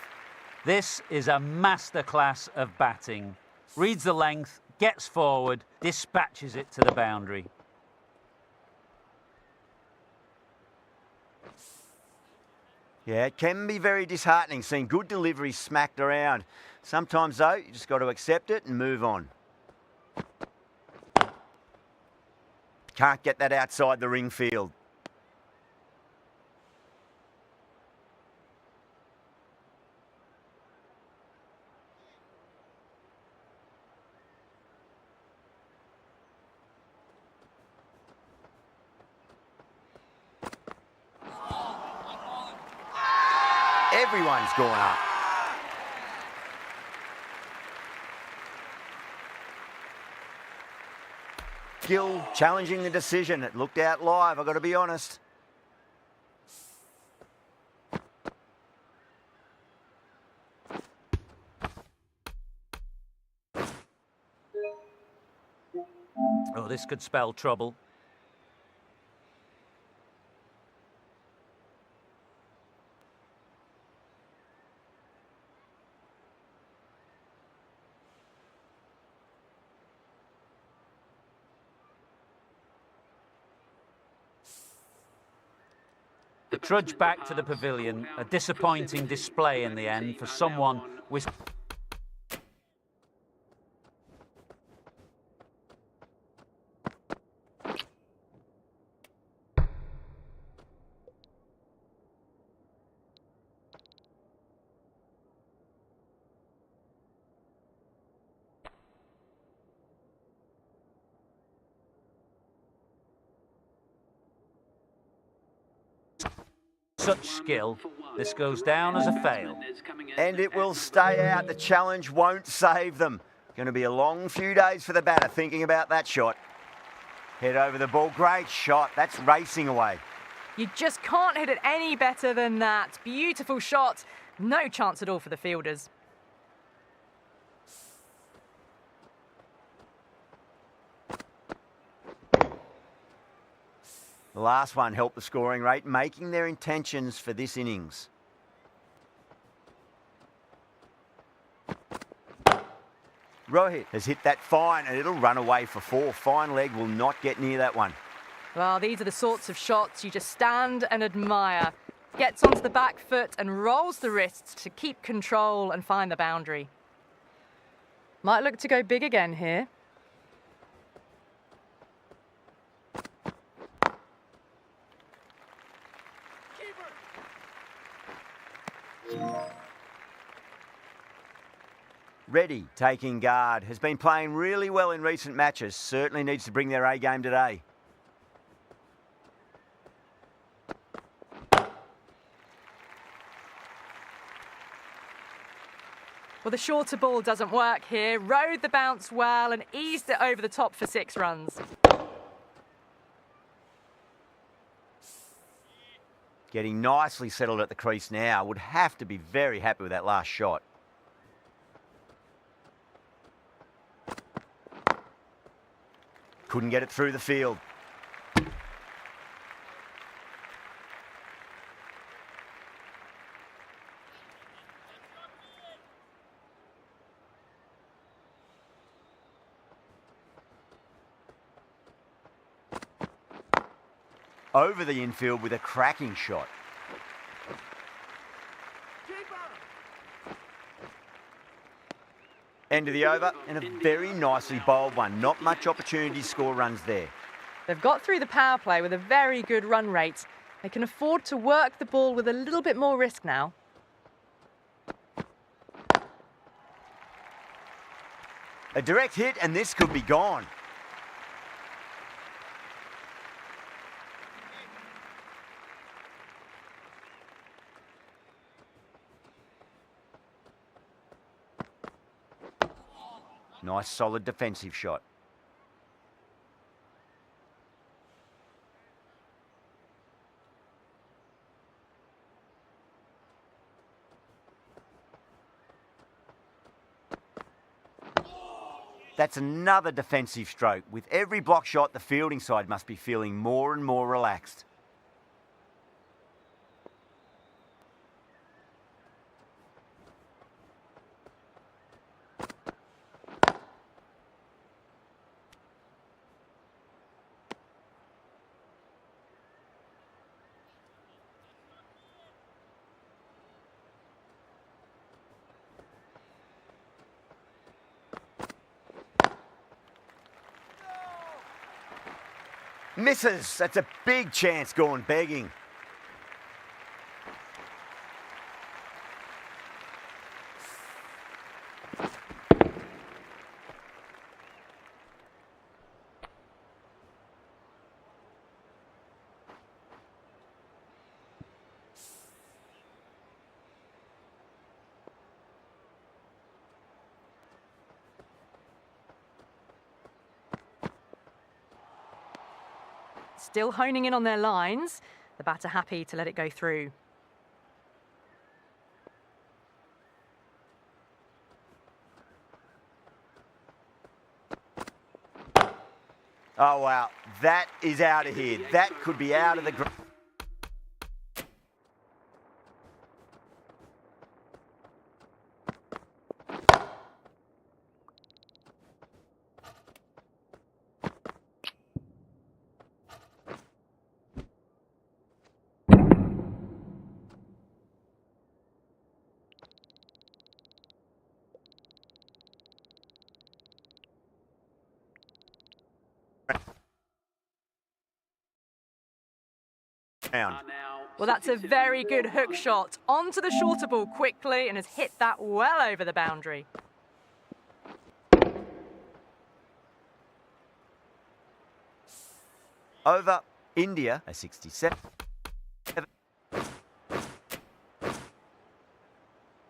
This is a masterclass of batting. Reads the length, gets forward, dispatches it to the boundary. Yeah, it can be very disheartening seeing good delivery smacked around. Sometimes, though, you just got to accept it and move on. Can't get that outside the ring field. Everyone's gone up. Gill challenging the decision. It looked out live, I've got to be honest. Oh, this could spell trouble. Trudge back to the pavilion. A disappointing display in the end for someone with... such skill. This goes down as a fail. And it will stay out. The challenge won't save them. Going to be a long few days for the batter thinking about that shot. Head over the ball. Great shot. That's racing away. You just can't hit it any better than that. Beautiful shot. No chance at all for the fielders. The last one helped the scoring rate, making their intentions for this innings. Rohit has hit that fine and it'll run away for four. Fine leg will not get near that one. Well, these are the sorts of shots you just stand and admire. Gets onto the back foot and rolls the wrists to keep control and find the boundary. Might look to go big again here. Reddy, taking guard, has been playing really well in recent matches. Certainly needs to bring their A game today. Well, the shorter ball doesn't work here. Rode the bounce well and eased it over the top for 6 runs. Getting nicely settled at the crease now. Would have to be very happy with that last shot. Couldn't get it through the field. Over the infield with a cracking shot. End of the over, and a very nicely bowled one. Not much opportunity to score runs there. They've got through the power play with a very good run rate. They can afford to work the ball with a little bit more risk now. A direct hit, and this could be gone. Nice solid defensive shot. That's another defensive stroke. With every block shot, the fielding side must be feeling more and more relaxed. Misses. That's a big chance going begging. Still honing in on their lines. The batter happy to let it go through. Oh, wow. That is out of here. That could be out of the... Well, that's a very good hook shot. Onto the shorter ball quickly and has hit that well over the boundary. Over India, a 67.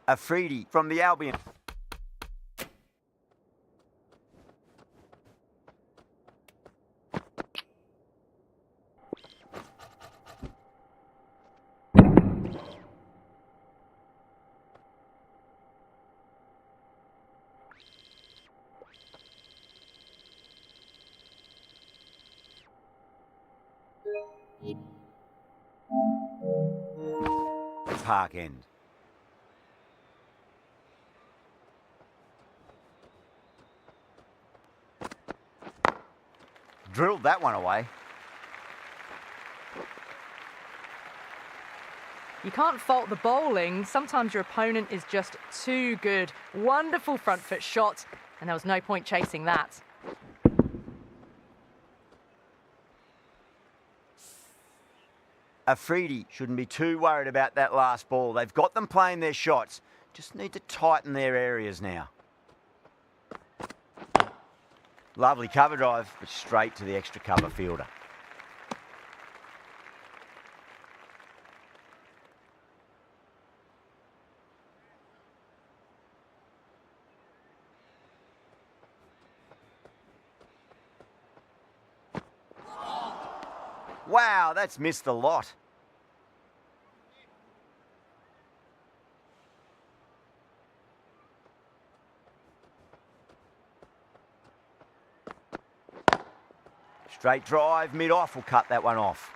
Afridi from the Albion. Park end. Drilled that one away. You can't fault the bowling. Sometimes your opponent is just too good. Wonderful front foot shot, and there was no point chasing that. Afridi shouldn't be too worried about that last ball. They've got them playing their shots. Just need to tighten their areas now. Lovely cover drive, but straight to the extra cover fielder. Wow, that's missed a lot. Straight drive, mid-off will cut that one off.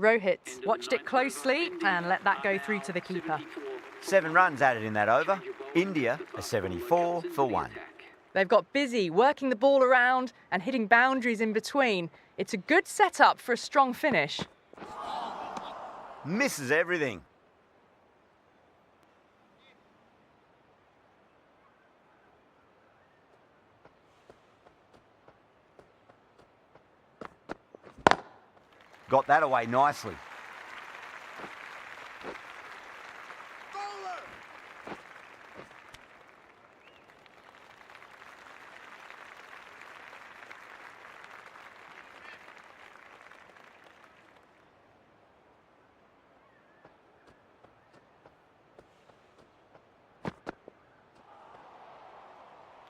Rohit watched it closely and let that go through to the keeper. 7 runs added in that over. India are 74 for 1. They've got busy working the ball around and hitting boundaries in between. It's a good setup for a strong finish. Misses everything. Got that away nicely.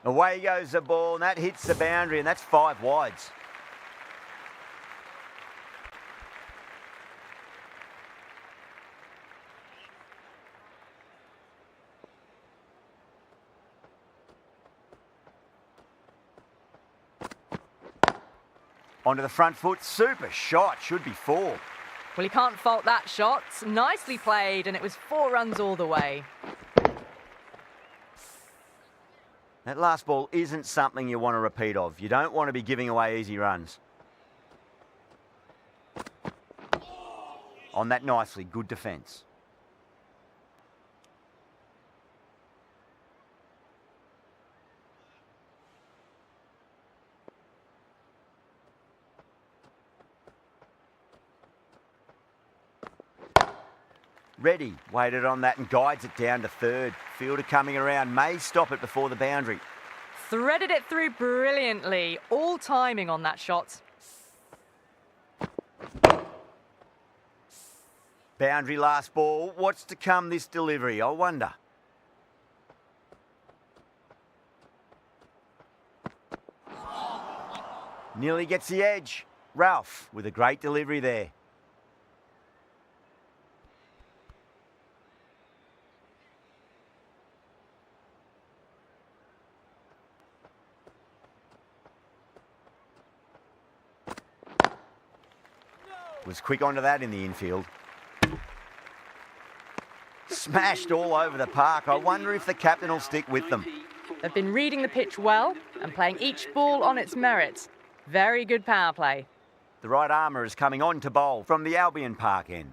Away goes the ball, and that hits the boundary, and that's 5 wides. Onto the front foot, super shot, should be 4. Well, you can't fault that shot. Nicely played, and it was 4 runs all the way. That last ball isn't something you want to repeat of. You don't want to be giving away easy runs. On that nicely, good defence. Ready, waited on that and guides it down to third. Fielder coming around, may stop it before the boundary. Threaded it through brilliantly. All timing on that shot. Boundary last ball. What's to come this delivery, I wonder. Nearly gets the edge. Ralph with a great delivery there. Was quick onto that in the infield. Smashed all over the park. I wonder if the captain will stick with them. They've been reading the pitch well and playing each ball on its merits. Very good power play. The right armour is coming on to bowl from the Albion Park end.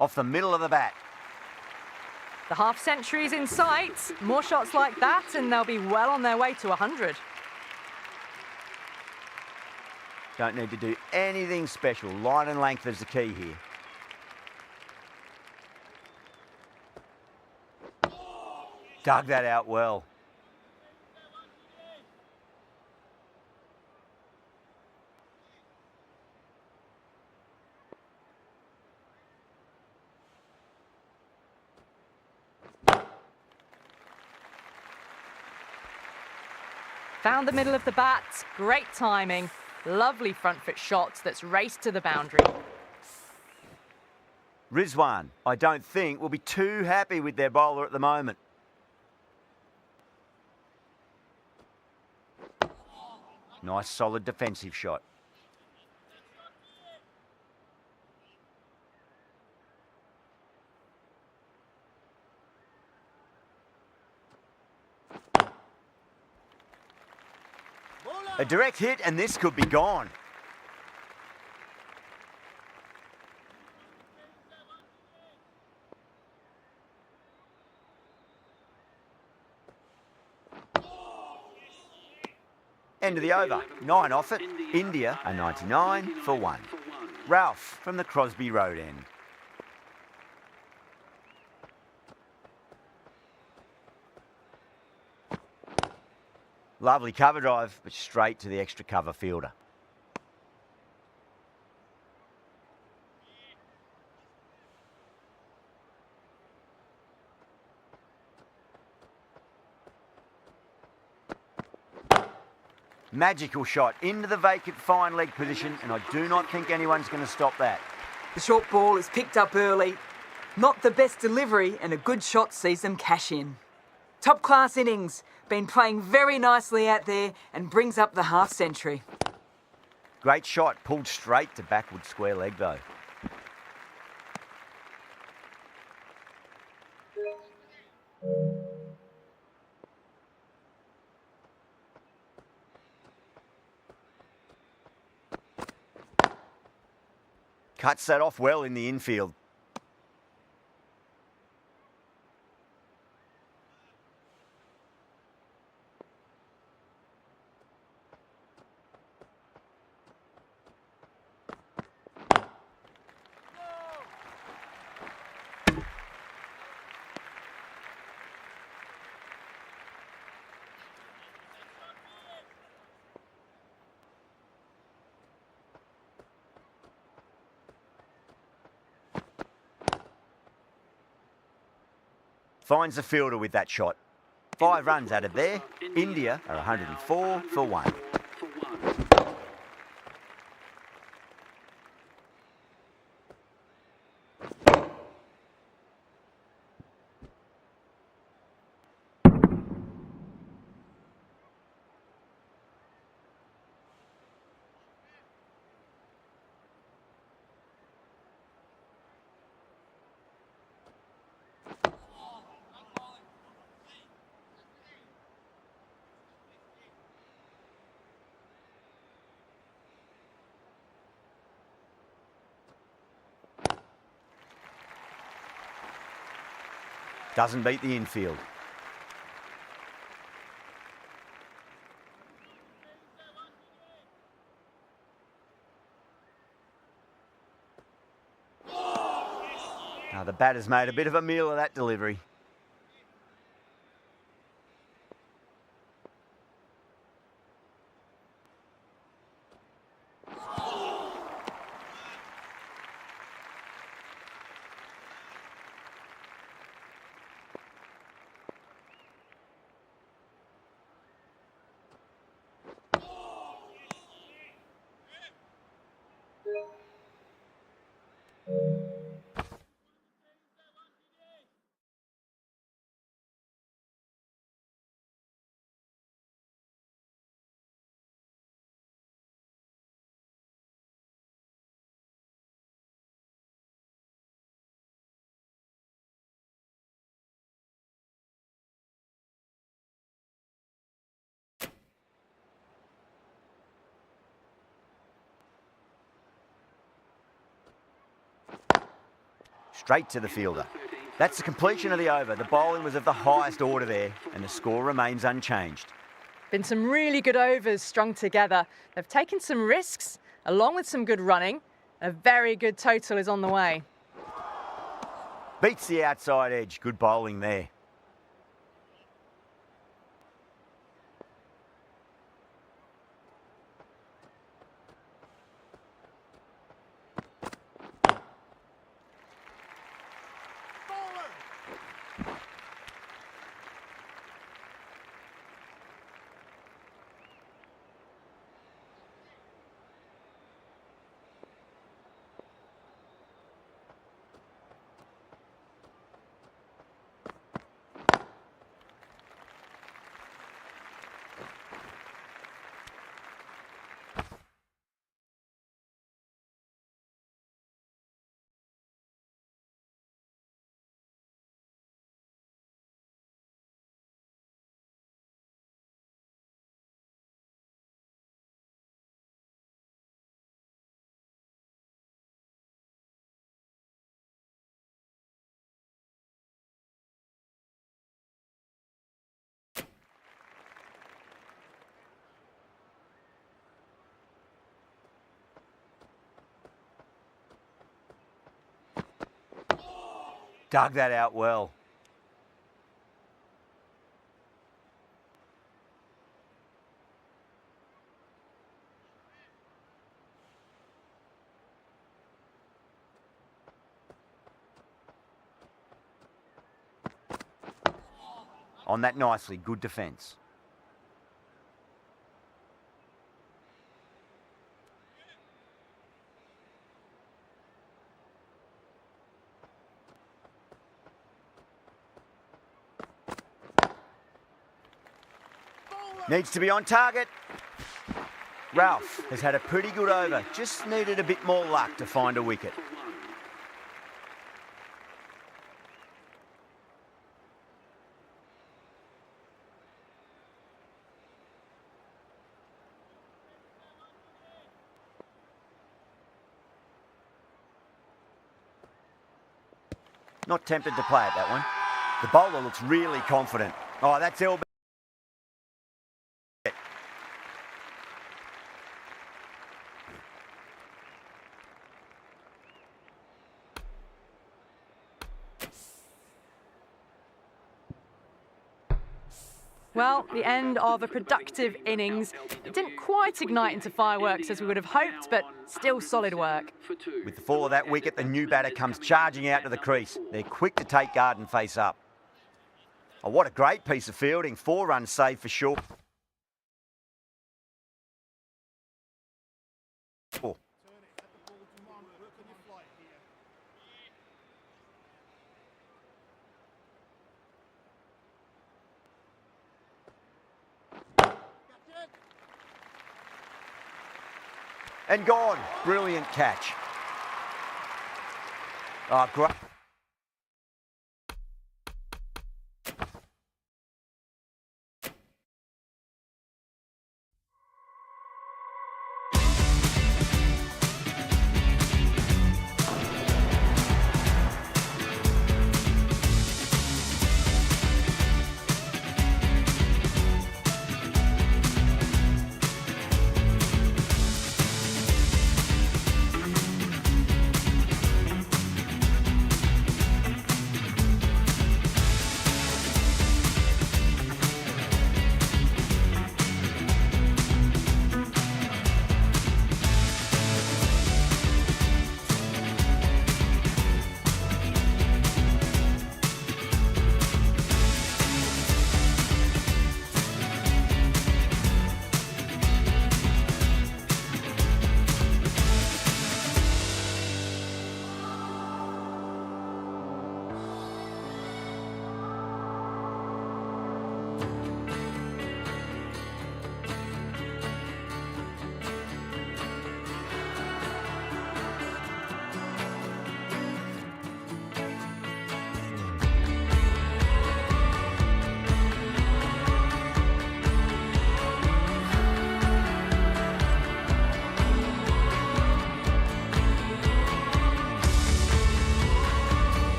Off the middle of the bat. The half century's in sight. More shots like that and they'll be well on their way to 100. Don't need to do anything special. Line and length is the key here. Dug that out well. Found the middle of the bat. Great timing. Lovely front foot shot that's raced to the boundary. Rizwan, I don't think, will be too happy with their bowler at the moment. Nice solid defensive shot. A direct hit and this could be gone. End of the over. 9 off it. India a 99 for 1. Ralph from the Crosby Road end. Lovely cover drive, but straight to the extra cover fielder. Magical shot into the vacant fine leg position, and I do not think anyone's going to stop that. The short ball is picked up early. Not the best delivery, and a good shot sees them cash in. Top class innings. Been playing very nicely out there and brings up the half century. Great shot, pulled straight to backward square leg though. Cuts that off well in the infield. Finds the fielder with that shot. 5 runs added there. India are 104 for 1. Doesn't beat the infield. Now the batter's made a bit of a meal of that delivery. Straight to the fielder. That's the completion of the over. The bowling was of the highest order there, and the score remains unchanged. Been some really good overs strung together. They've taken some risks, along with some good running. A very good total is on the way. Beats the outside edge. Good bowling there. Dug that out well. On that nicely, good defence. Needs to be on target. Ralph has had a pretty good over, just needed a bit more luck to find a wicket. Not tempted to play at that one. The bowler looks really confident. Oh, that's LB. Well, the end of a productive innings. It didn't quite ignite into fireworks as we would have hoped, but still solid work. With the fall of that wicket, the new batter comes charging out to the crease. They're quick to take guard and face up. Oh, what a great piece of fielding. 4 runs saved for sure. Oh. And gone. Brilliant catch. Oh, great.